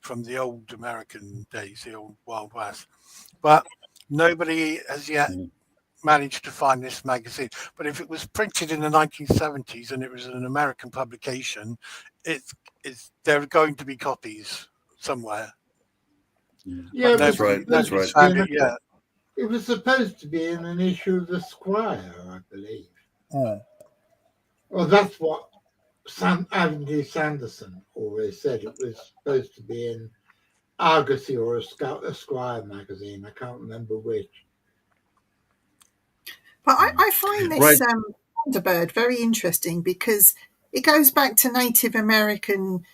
from the old American days, the old Wild West. But nobody has yet managed to find this magazine. But if it was printed in the 1970s and it was an American publication, there are going to be copies somewhere. Yeah, that's right. That's right. It was supposed to be in an issue of the Squire, I believe. Well, that's what Andy Sanderson always said. It was supposed to be in Argosy or a Squire magazine. I can't remember which. But I find this Thunderbird very interesting because it goes back to Native American,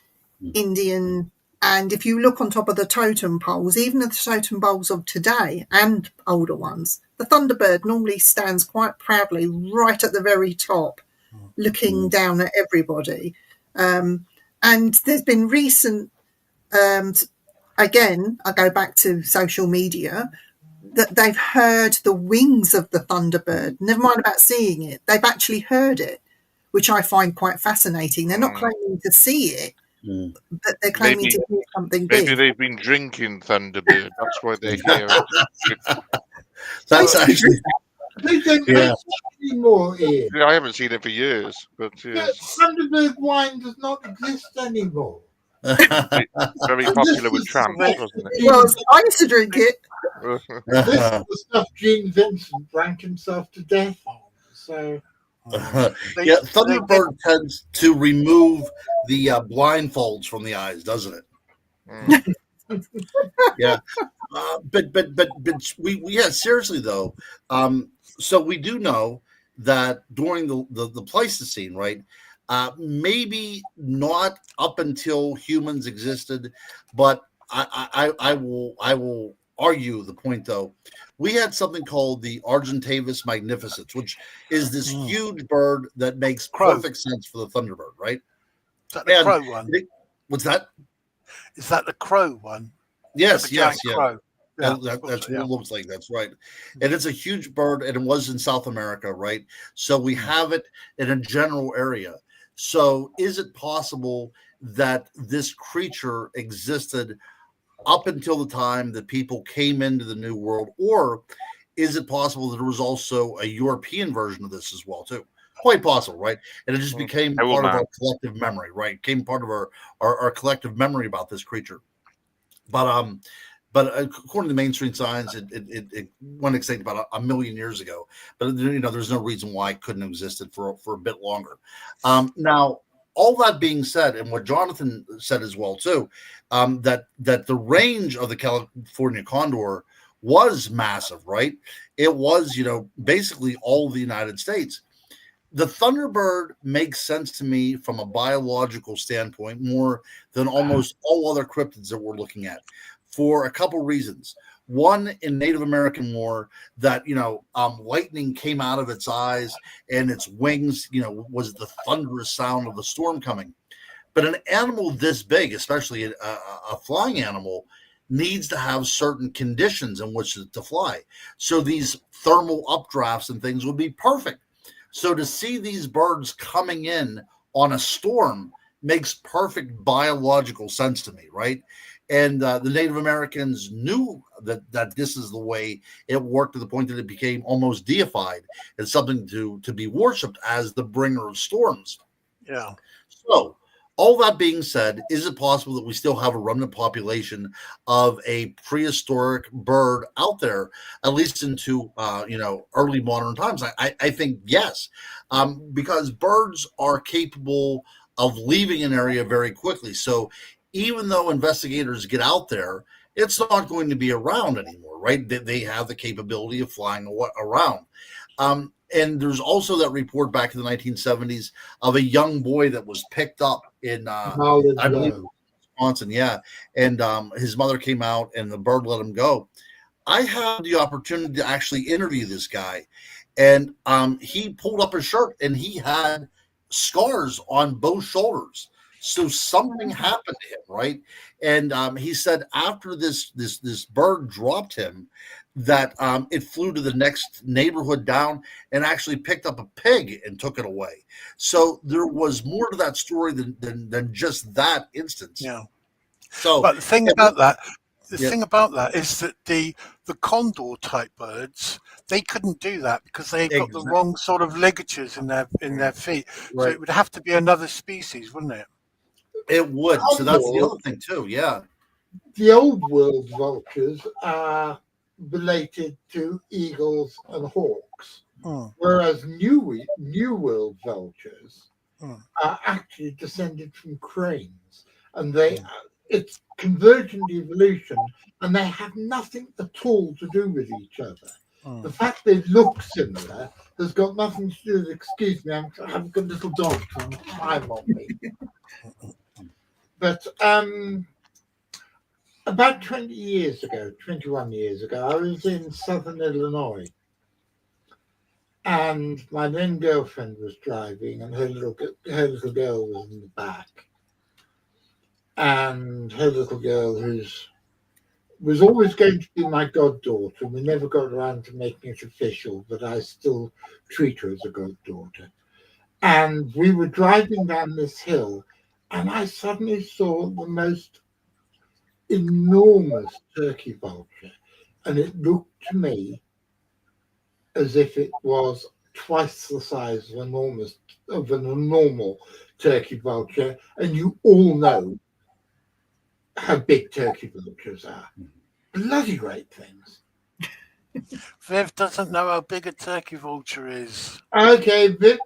Indian, and if you look on top of the totem poles, even the totem poles of today and older ones, the Thunderbird normally stands quite proudly right at the very top, looking down at everybody. And there's been recent, again, I go back to social media, that they've heard the wings of the Thunderbird. Never mind about seeing it. They've actually heard it, which I find quite fascinating. They're not claiming to see it, but they're claiming to hear something big. Maybe they've been drinking Thunderbird. That's why they hear it. That's actually... They don't make it anymore, Ian. I haven't seen it for years. But Thunderbird wine does not exist anymore. Very popular with tramps, wasn't it? Well, I used to drink it. This is the stuff Gene Vincent drank himself to death on. So, Thunderbird tends to remove the blindfolds from the eyes, doesn't it? Yeah, but we seriously though. So we do know that during the Pleistocene, right? Maybe not up until humans existed, but I will argue the point though. We had something called the Argentavis magnificens, which is this huge bird that makes perfect sense for the Thunderbird, right? Is that the crow one? What's that? Is that the crow one? Yes. Crow. Yeah, that's what it looks like. That's right. And it's a huge bird, and it was in South America, right? So we have it in a general area. So is it possible that this creature existed up until the time that people came into the New World? Or is it possible that there was also a European version of this as well, too? Quite possible, right? And it just became part of our collective memory, right? Became part of our collective memory about this creature. But according to mainstream science, it went extinct about a million years ago. But there's no reason why it couldn't have existed for a bit longer. Now, all that being said, and what Jonathan said as well too, that the range of the California condor was massive, right? It was basically all of the United States. The Thunderbird makes sense to me from a biological standpoint more than almost all other cryptids that we're looking at, for a couple reasons. One, in Native American lore, that lightning came out of its eyes and its wings, was the thunderous sound of the storm coming. But an animal this big, especially a flying animal, needs to have certain conditions in which to fly. So these thermal updrafts and things would be perfect. So to see these birds coming in on a storm makes perfect biological sense to me, right? And the Native Americans knew that this is the way it worked, to the point that it became almost deified and something to be worshipped as the bringer of storms. Yeah. So all that being said, is it possible that we still have a remnant population of a prehistoric bird out there, at least into early modern times? I think yes, because birds are capable of leaving an area very quickly. So even though investigators get out there, it's not going to be around anymore, right? They have the capability of flying around. And there's also that report back in the 1970s of a young boy that was picked up in, I believe, Wisconsin. Yeah. And his mother came out and the bird let him go. I had the opportunity to actually interview this guy, and he pulled up his shirt and he had scars on both shoulders. So something happened to him, right? And he said after this bird dropped him, that it flew to the next neighborhood down and actually picked up a pig and took it away. So there was more to that story than just that instance. Yeah. So, but the thing about that is that the condor type birds, they couldn't do that because they've got the wrong sort of ligatures in their feet. Right. So it would have to be another species, wouldn't it? It would. So that's the other thing too. Yeah. The old world vultures are related to eagles and hawks, whereas new world vultures are actually descended from cranes, and it's convergent evolution, and they have nothing at all to do with each other. The fact they look similar has got nothing to do with, excuse me, I have a little dog trying to climb on me. But about 21 years ago, I was in southern Illinois, and my then girlfriend was driving, and her little girl was in the back. And her little girl, was always going to be my goddaughter, we never got around to making it official, but I still treat her as a goddaughter. And we were driving down this hill, and I suddenly saw the most enormous turkey vulture, and it looked to me as if it was twice the size of a normal turkey vulture. And you all know how big turkey vultures are. Bloody great things. Viv doesn't know how big a turkey vulture is. Okay, V,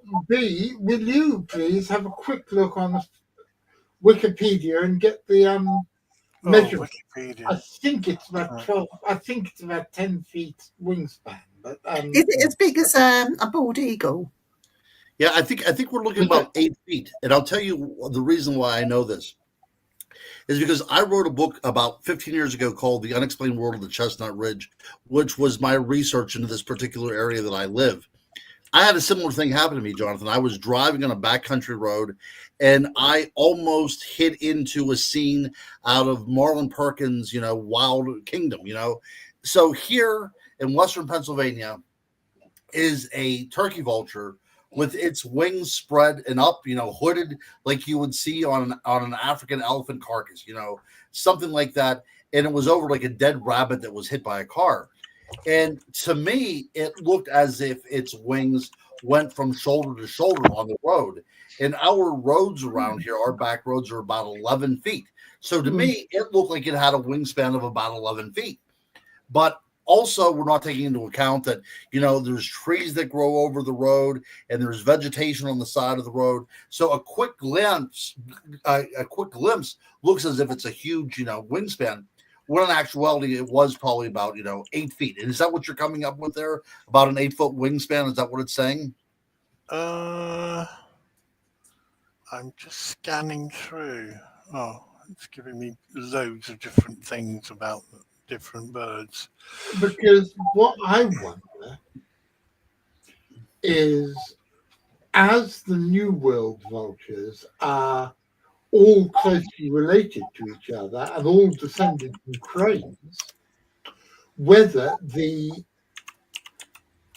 will you please have a quick look on Wikipedia and get the measurement? I think it's about 12. I think it's about 10 feet wingspan. But is it as big as a bald eagle? Yeah, I think we're looking about 8 feet, and I'll tell you the reason why I know this is because I wrote a book about 15 years ago called The Unexplained World of the Chestnut Ridge, which was my research into this particular area that I live. I had a similar thing happen to me, Jonathan. I was driving on a backcountry road, and I almost hit into a scene out of Marlon Perkins', Wild Kingdom, So here in Western Pennsylvania is a turkey vulture with its wings spread and up, hooded like you would see on an African elephant carcass, something like that. And it was over like a dead rabbit that was hit by a car. And to me, it looked as if its wings went from shoulder to shoulder on the road. And our roads around here, our back roads are about 11 feet. So to me, it looked like it had a wingspan of about 11 feet. But also, we're not taking into account that, there's trees that grow over the road and there's vegetation on the side of the road. So a quick glimpse looks as if it's a huge, wingspan. When in actuality, it was probably about, 8 feet. And is that what you're coming up with there? About an 8-foot wingspan? Is that what it's saying? I'm just scanning through. Oh, it's giving me loads of different things about different birds. Because what I wonder is, as the New World vultures are all closely related to each other and all descended from cranes, whether the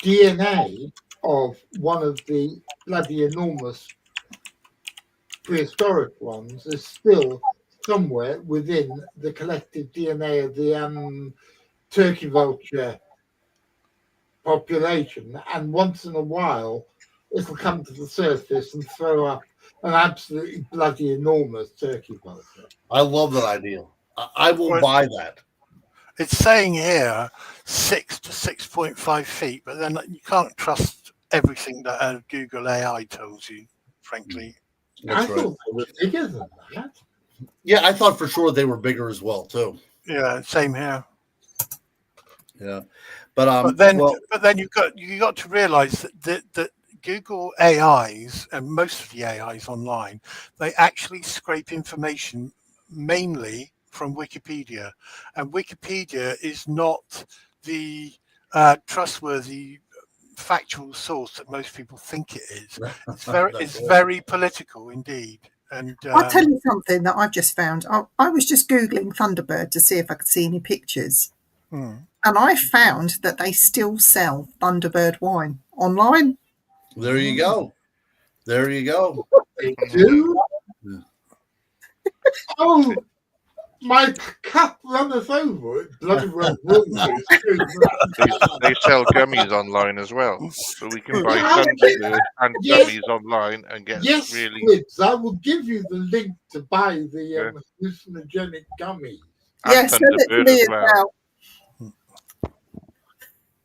DNA of one of the bloody enormous prehistoric ones is still somewhere within the collective DNA of the turkey vulture population, and once in a while it'll come to the surface and throw up an absolutely bloody enormous turkey vulture. I love that idea. I will buy that. It's saying here 6 to 6.5 feet, but then you can't trust everything that Google AI tells you, frankly. I thought they were bigger than that. Yeah, I thought for sure they were bigger as well, too. Yeah, same here. Yeah, but then you got to realize that Google AIs and most of the AIs online, they actually scrape information mainly from Wikipedia, and Wikipedia is not the trustworthy factual source that most people think it is. It's very political indeed. And I'll tell you something that I've just found. I was just Googling Thunderbird to see if I could see any pictures. And I found that they still sell Thunderbird wine online. There you go. There you go. They do? Oh, my cup runneth over. It bloody well will. They sell gummies online as well, so we can buy Thunderbird and gummies online and get really. Squibbs, I will give you the link to buy the hallucinogenic gummies. Yes, send it to me as well.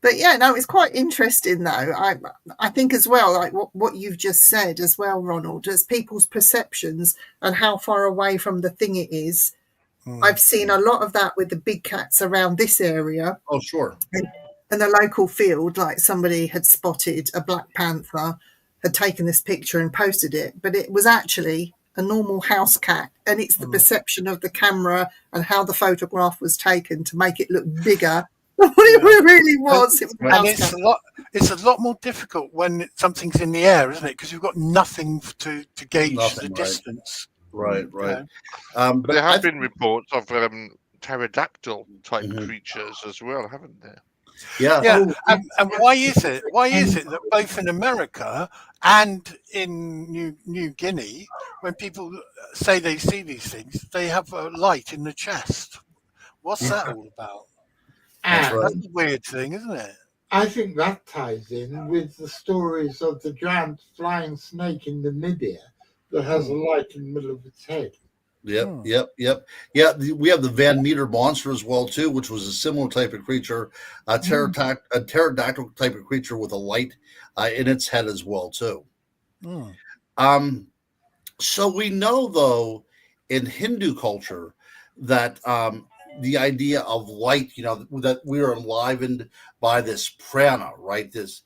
But yeah, no, it's quite interesting though. I think as well, like what you've just said as well, Ronald, as people's perceptions and how far away from the thing it is. I've seen a lot of that with the big cats around this area. Oh, sure. In the local field, like somebody had spotted a black panther, had taken this picture and posted it, but it was actually a normal house cat. And it's the perception of the camera and how the photograph was taken to make it look bigger than what it really was. It's a lot more difficult when something's in the air, isn't it? Because you've got nothing to gauge the distance. Right. But there have been reports of pterodactyl type creatures as well, haven't there? Yeah. And why is it? Why is it that both in America and in New Guinea, when people say they see these things, they have a light in the chest? What's that all about? That's a weird thing, isn't it? I think that ties in with the stories of the giant flying snake in Namibia that has a light in the middle of its head. Yep. Yeah, we have the Van Meter monster as well too, which was a similar type of creature, a pterodactyl type of creature with a light in its head as well too. So we know though in Hindu culture that the idea of light, that we are enlivened by this prana, right? This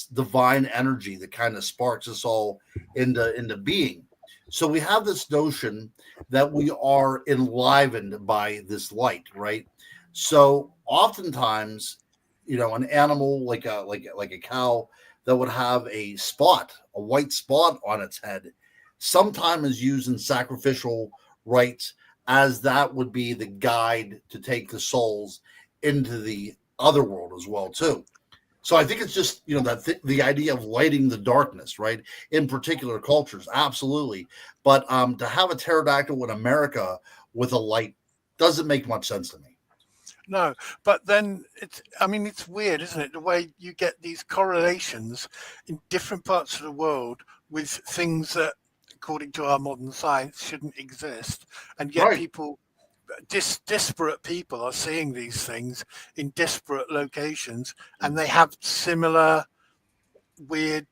divine energy that kind of sparks us all into being. So we have this notion that we are enlivened by this light, right? So oftentimes, an animal like a cow that would have a white spot on its head, sometimes is used in sacrificial rites, as that would be the guide to take the souls into the other world as well too. So I think it's just, that the idea of lighting the darkness, right? In particular cultures, absolutely. But to have a pterodactyl in America with a light doesn't make much sense to me. No, but then it's weird, isn't it? The way you get these correlations in different parts of the world with things that, according to our modern science, shouldn't exist, and yet people, disparate people, are seeing these things in disparate locations, and they have similar weird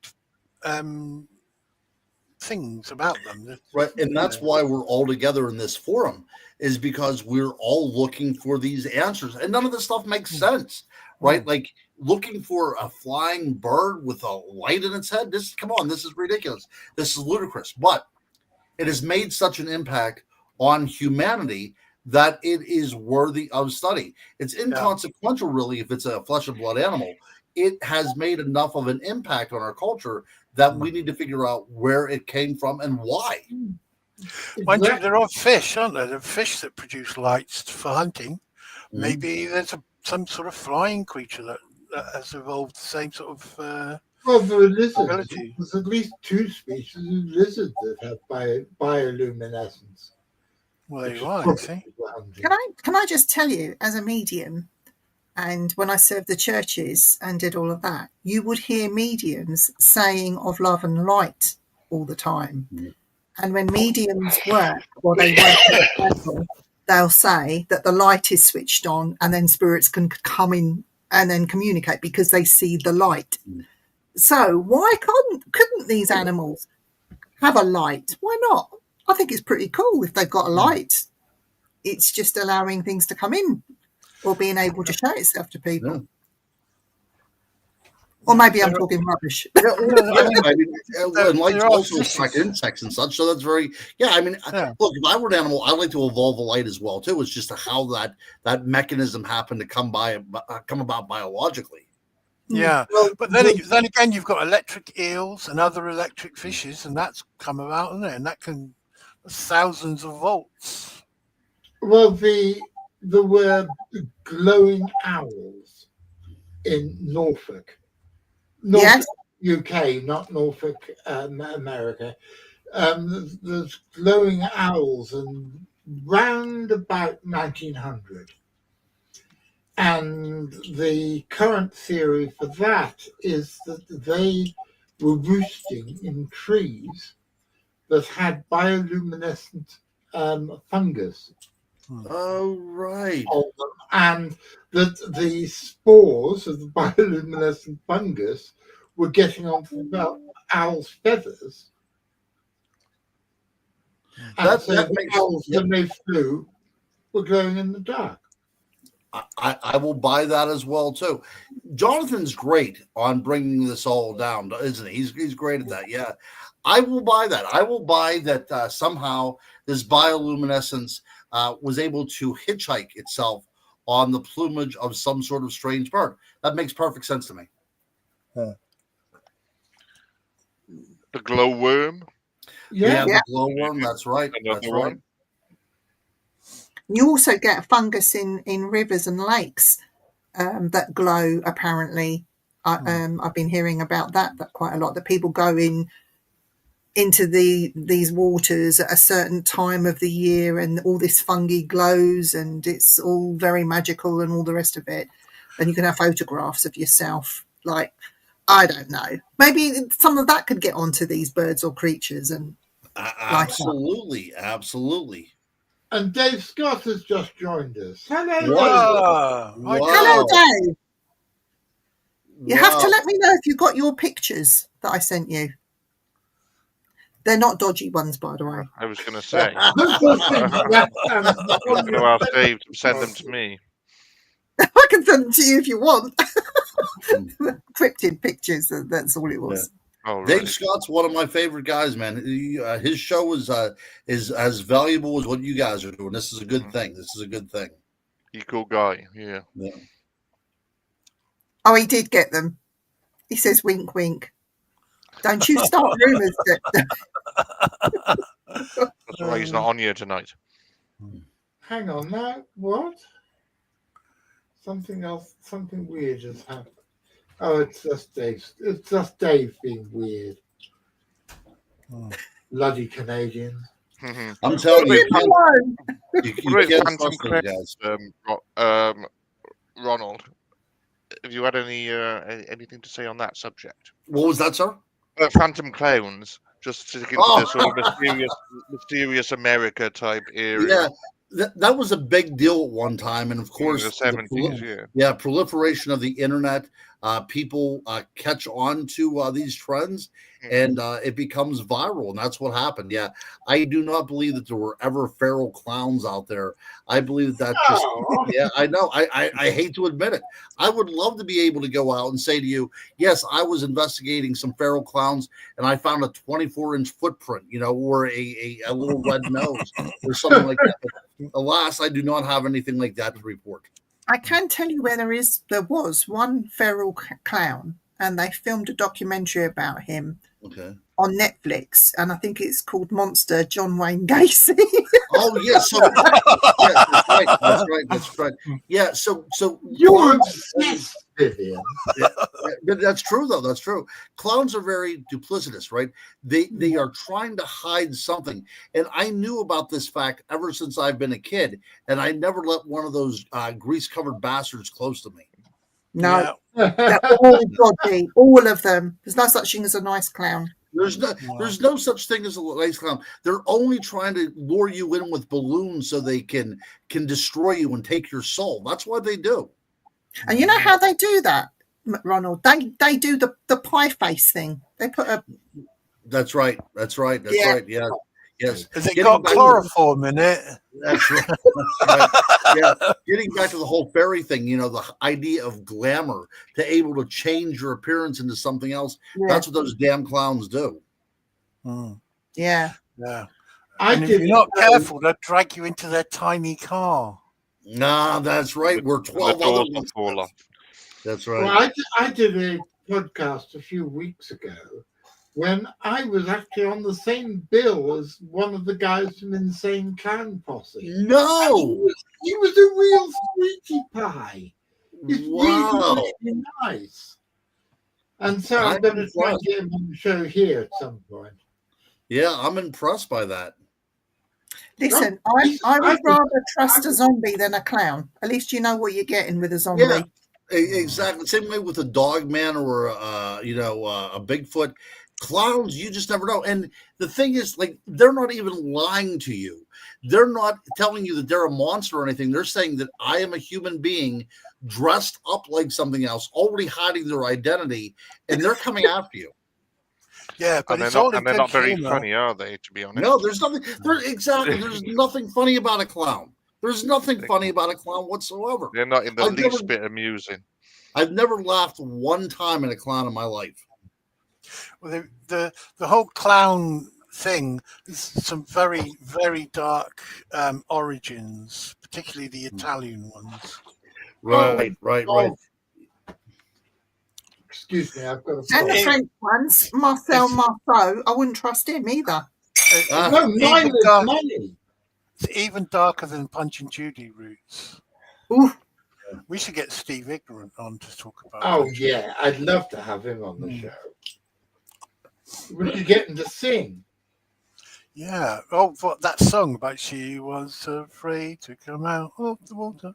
things about them. Right, and that's why we're all together in this forum, is because we're all looking for these answers, and none of this stuff makes sense, right? Like looking for a flying bird with a light in its head. This is ridiculous. This is ludicrous, but it has made such an impact on humanity that it is worthy of study. It's inconsequential, really, if it's a flesh and blood animal. It has made enough of an impact on our culture that we need to figure out where it came from and why. Mind you, there are fish, aren't there? There are fish that produce lights for hunting. Maybe there's some sort of flying creature that has evolved the same sort of well, there are lizards. There's at least 2 species of lizard that have bioluminescence. Well, there you are, see? Can I just tell you, as a medium, and when I served the churches and did all of that, you would hear mediums saying of love and light all the time. And when mediums work, or they work, they'll say that the light is switched on, and then spirits can come in and then communicate because they see the light. So why couldn't these animals have a light? Why not? I think it's pretty cool if they've got a light. It's just allowing things to come in or being able to show itself to people. Or maybe I'm talking rubbish. And lights also attract insects and such. So that's very, look, if I were an animal, I'd like to evolve a light as well, too. It's just how that mechanism happened to come about biologically. Yeah, but then again, you've got electric eels and other electric fishes, and that's come about, isn't it? And that can thousands of volts. Well, there were glowing owls in Norfolk. Yes. UK, not Norfolk, America. There's glowing owls and round about 1900. And the current theory for that is that they were roosting in trees that had bioluminescent fungus. Oh, right. On them, and that the spores of the bioluminescent fungus were getting onto the owl's feathers. And so the owls, when they flew, were glowing in the dark. I will buy that as well too. Jonathan's great on bringing this all down, isn't he? He's great at that. Yeah, I will buy that. I will buy that somehow this bioluminescence was able to hitchhike itself on the plumage of some sort of strange bird. That makes perfect sense to me. The glowworm. Yeah, the glowworm. That's right. That's right. You also get fungus in rivers and lakes that glow, apparently. I've been hearing about that quite a lot, that people go into these waters at a certain time of the year and all this fungi glows and it's all very magical and all the rest of it. And you can have photographs of yourself. Like, I don't know. Maybe some of that could get onto these birds or creatures. And absolutely. Absolutely. And Dave Scott has just joined us. Hello, Wow. Hello, Dave. You have to let me know if you got your pictures that I sent you. They're not dodgy ones, by the way. I was going to say. I was going to ask Dave to send them to me. I can send them to you if you want. Cryptid pictures, that's all it was. Yeah. Oh, really? Dave Scott's one of my favorite guys, man. His show is as valuable as what you guys are doing. This is a good thing. This is a good thing. He's a cool guy. Yeah. Oh, he did get them. He says, "Wink, wink." Don't you start rumours. That's why he's not on here tonight. Hang on now. What? Something else. Something weird has happened. Oh, it's just Dave. It's just Dave being weird. Bloody Canadian. I'm telling you, Ronald, have you had anything to say on that subject? What was that, sir? Phantom Clowns, just to give this sort of mysterious America type area. Yeah. That was a big deal at one time, and of course, the 70s, proliferation of the internet. People catch on to these trends, and it becomes viral, and that's what happened. Yeah, I do not believe that there were ever feral clowns out there. I believe that just I know. I hate to admit it. I would love to be able to go out and say to you, yes, I was investigating some feral clowns, and I found a 24-inch footprint, or a little red nose or something like that. But alas, I do not have anything like that to report. I can tell you where there was one feral clown, and they filmed a documentary about him on Netflix, and I think it's called Monster John Wayne Gacy. Oh yes, that's right. Yeah, so you're obsessed, Vivien. But that's true though. That's true. Clowns are very duplicitous, right? They are trying to hide something, and I knew about this fact ever since I've been a kid, and I never let one of those grease-covered bastards close to me. No, they're all dodgy, all of them. There's no such thing as a nice clown. There's no such thing as a nice clown. They're only trying to lure you in with balloons so they can destroy you and take your soul. That's what they do. And you know how they do that, Ronald? They do the pie face thing. They put a. That's right. Yeah. Yes. Has it got chloroform in it? That's right. Right. Yeah. Getting back to the whole fairy thing, the idea of glamour, to able to change your appearance into something else. Yeah. That's what those damn clowns do. Yeah. Yeah. And if you're not careful, they'll drag you into their tiny car. Nah, that's right. We're 12 other ones. That's right. Well, I did a podcast a few weeks ago when I was actually on the same bill as one of the guys from Insane Clown Posse. No, he was a real sweetie pie. He's wow, really nice. And so I'm going to try and get him on the show here at some point. Yeah, I'm impressed by that. Listen, I would rather trust a zombie than a clown. At least you know what you're getting with a zombie. Yeah, exactly. Same way with a dog man or a Bigfoot. Clowns, you just never know. And the thing is, like, they're not even lying to you. They're not telling you that they're a monster or anything. They're saying that I am a human being dressed up like something else, already hiding their identity, and they're coming after you. Yeah, but they're not very funny, are they? To be honest, no. There's nothing. There's nothing funny about a clown. There's nothing funny about a clown whatsoever. They're not in the least bit amusing. I've never laughed one time at a clown in my life. Well, the whole clown thing is some very, very dark origins, particularly the Italian ones. Right. Excuse me, I've got to. And the French ones, Marcel Marceau, I wouldn't trust him either. No, mine is money. It's even darker than Punch and Judy roots. Ooh. We should get Steve Ignorant on to talk about. Oh yeah, I'd love to have him on the show. We could get him to sing. Yeah. Oh, what that song about she was afraid to come out of the water.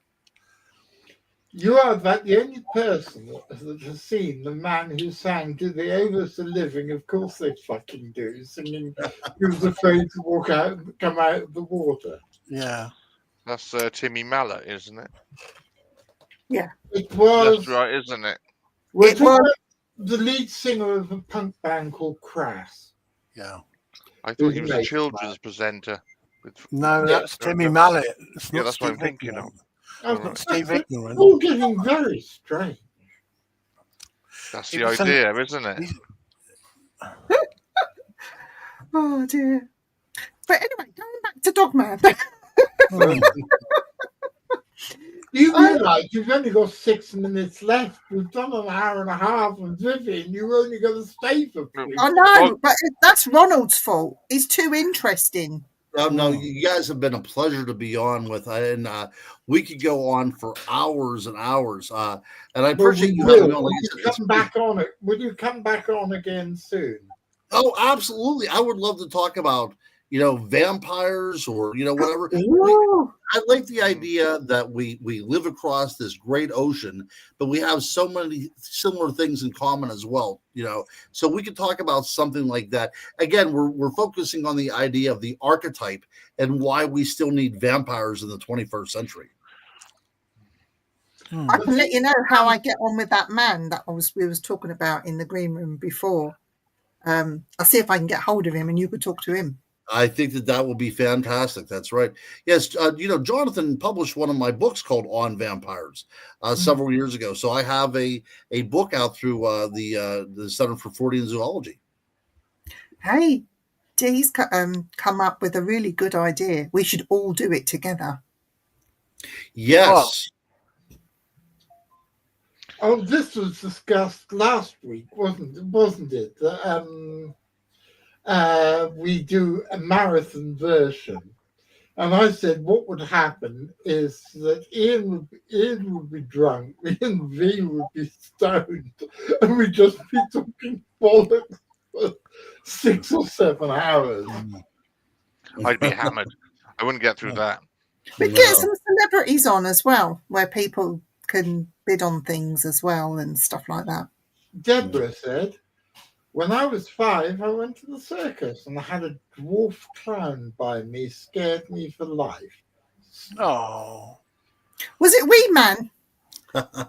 You are about the only person that has seen the man who sang "Do They Owe Us a Living?" Of course they fucking do. Singing, he was afraid to come out of the water. Yeah. That's Timmy Mallet, isn't it? Yeah. It was. That's right, isn't it? It was the lead singer of a punk band called Crass. Yeah. I thought he was a children's presenter. No, that's Timmy Mallet. That's what I'm thinking of. Oh, not Steve Ignorant. All getting very strange. That's the idea, isn't it? Oh dear. But anyway, going back to Dogman. You realise you've only got 6 minutes left. We've done an hour and a half, and Vivien, you're only going to stay for 3. I know, but that's Ronald's fault. He's too interesting. No, you guys have been a pleasure to be on with, and we could go on for hours and hours. And I appreciate you having on. Will you come back on again soon? Oh, absolutely! I would love to talk about vampires or whatever. I like the idea that we live across this great ocean, but we have so many similar things in common as well. So we could talk about something like that. Again, we're focusing on the idea of the archetype and why we still need vampires in the 21st century. I can let you know how I get on with that man that we was talking about in the green room before. I'll see if I can get hold of him and you could talk to him. I think that will be fantastic. That's right. Yes, Jonathan published one of my books called On Vampires several years ago. So I have a book out through the Center for Freudian Zoology. Hey, Dee's come up with a really good idea. We should all do it together. Yes. Oh, this was discussed last week, wasn't it? We do a marathon version, and I said what would happen is that Ian would be drunk, Ian V would be stoned, and we'd just be talking bollocks for 6 or 7 hours. I'd be hammered. I wouldn't get through that. We get some celebrities on as well, where people can bid on things as well and stuff like that. Deborah said, when I was 5, I went to the circus and I had a dwarf clown by me, scared me for life. Oh. Was it Wee Man? I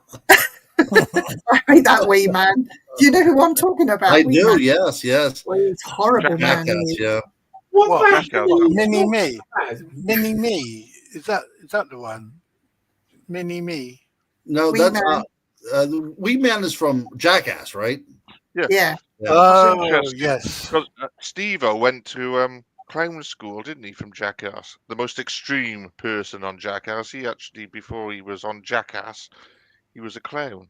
hate that Wee Man. Do you know who I'm talking about? I do, yes. Well, he's horrible, man. Yeah. What? Mini Me? Mini Me? Is that the one? Mini Me? No, that's not. Wee Man is from Jackass, right? Yeah. Oh, yes. Because Steve-O went to clown school, didn't he, from Jackass? The most extreme person on Jackass. He actually, before he was on Jackass, he was a clown.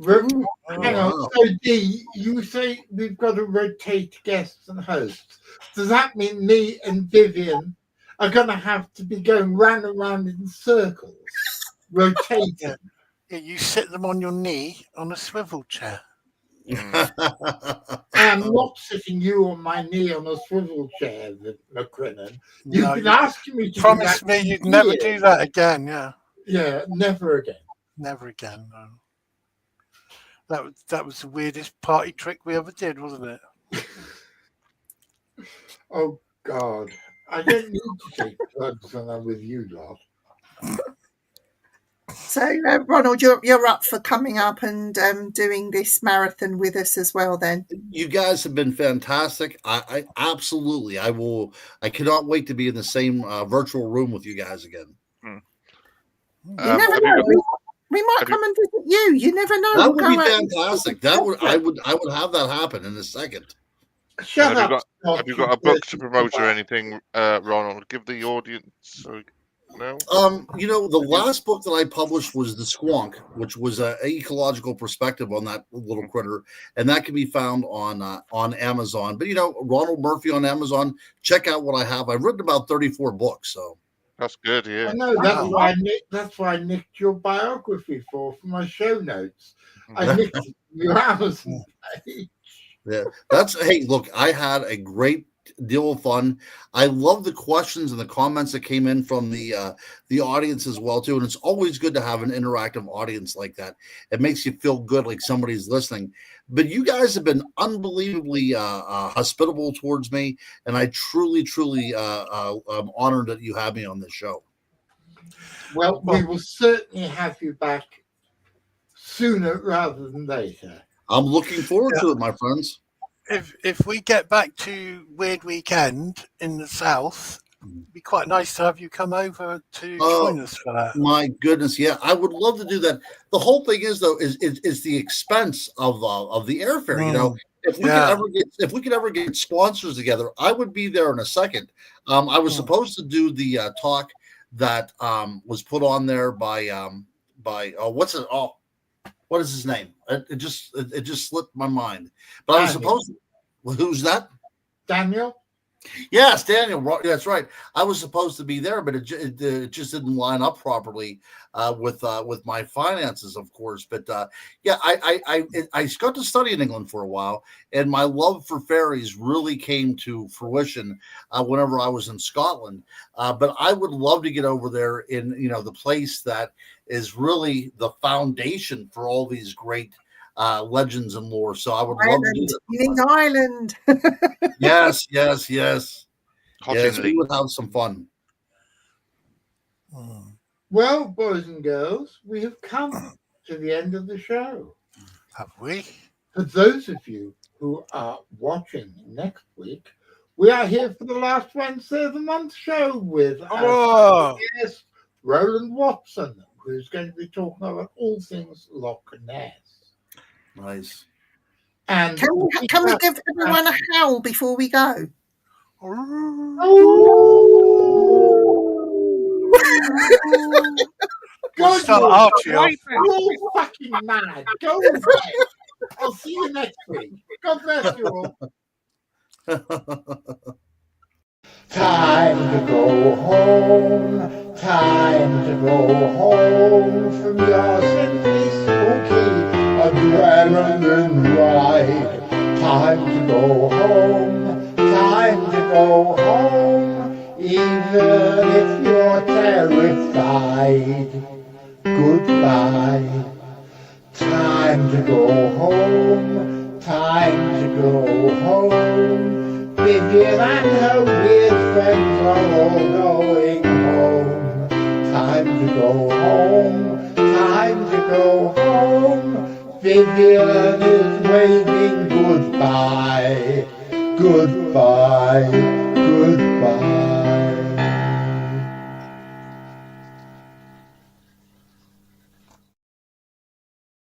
Hang on. So, Dee, you say we've got to rotate guests and hosts. Does that mean me and Vivien are going to have to be going round and round in circles, rotating? Yeah, you sit them on your knee on a swivel chair. I'm not sitting you on my knee on a swivel chair, McCrinnan. You've been asking me to promise me you'd never do that again. Yeah, never again. Never again. No. That was the weirdest party trick we ever did, wasn't it? Oh God, I don't need to take drugs when I'm with you lot. So, Ronald, you're up for coming up and doing this marathon with us as well, then? You guys have been fantastic. I absolutely, I will. I cannot wait to be in the same virtual room with you guys again. You never know. We might come and visit you. You never know. That would be fantastic. That would I would have that happen in a second. Shut up. Have you got a book to promote or anything, Ronald? Give the audience. No. The last book that I published was The Squonk, which was an ecological perspective on that little critter, and that can be found on Amazon. But Ronald Murphy on Amazon. Check out what I have. I've written about 34 books, so that's good. Yeah, I know. That's why I nicked your biography for my show notes. I nicked your Amazon page. Yeah, hey, look, I had a great deal of fun. I love the questions and the comments that came in from the audience as well too, and it's always good to have an interactive audience like that. It makes you feel good, like somebody's listening. But you guys have been unbelievably hospitable towards me, and I truly am honored that you have me on this show. Well, we will certainly have you back sooner rather than later. I'm looking forward to it, my friends. If we get back to Weird Weekend in the South, it'd be quite nice to have you come over to join us for that. My goodness, yeah, I would love to do that. The whole thing is though is the expense of the airfare. If we could ever get sponsors together, I would be there in a second. I was supposed to do the talk that was put on there by what is his name? It just slipped my mind. But Daniel. I was supposed to. Who's that? Daniel. Yes, Daniel. That's right. I was supposed to be there, but it just didn't line up properly with my finances, of course. But I got to study in England for a while, and my love for fairies really came to fruition whenever I was in Scotland. But I would love to get over there in the place that is really the foundation for all these great legends and lore. So I would love to do that. You need Ireland. Yes. Yes, we would have some fun. Well, boys and girls, we have come to the end of the show. Have we? For those of you who are watching next week, we are here for the last Wednesday of the month show with our guest, Roland Watson, who's going to be talking about all things Loch Ness. Nice. And can we give everyone a howl before we go? God, you're all fucking mad. Go away. I'll see you next week. God bless you all. Time to go home. Time to go home from your simply spooky adrenaline ride. Time to go home. Time to go home. Even if you're terrified. Goodbye. Time to go home. Time to go home. Vivien and her weird friends are all going home. Time to go home. Time to go home. Vivien is waving goodbye. Goodbye.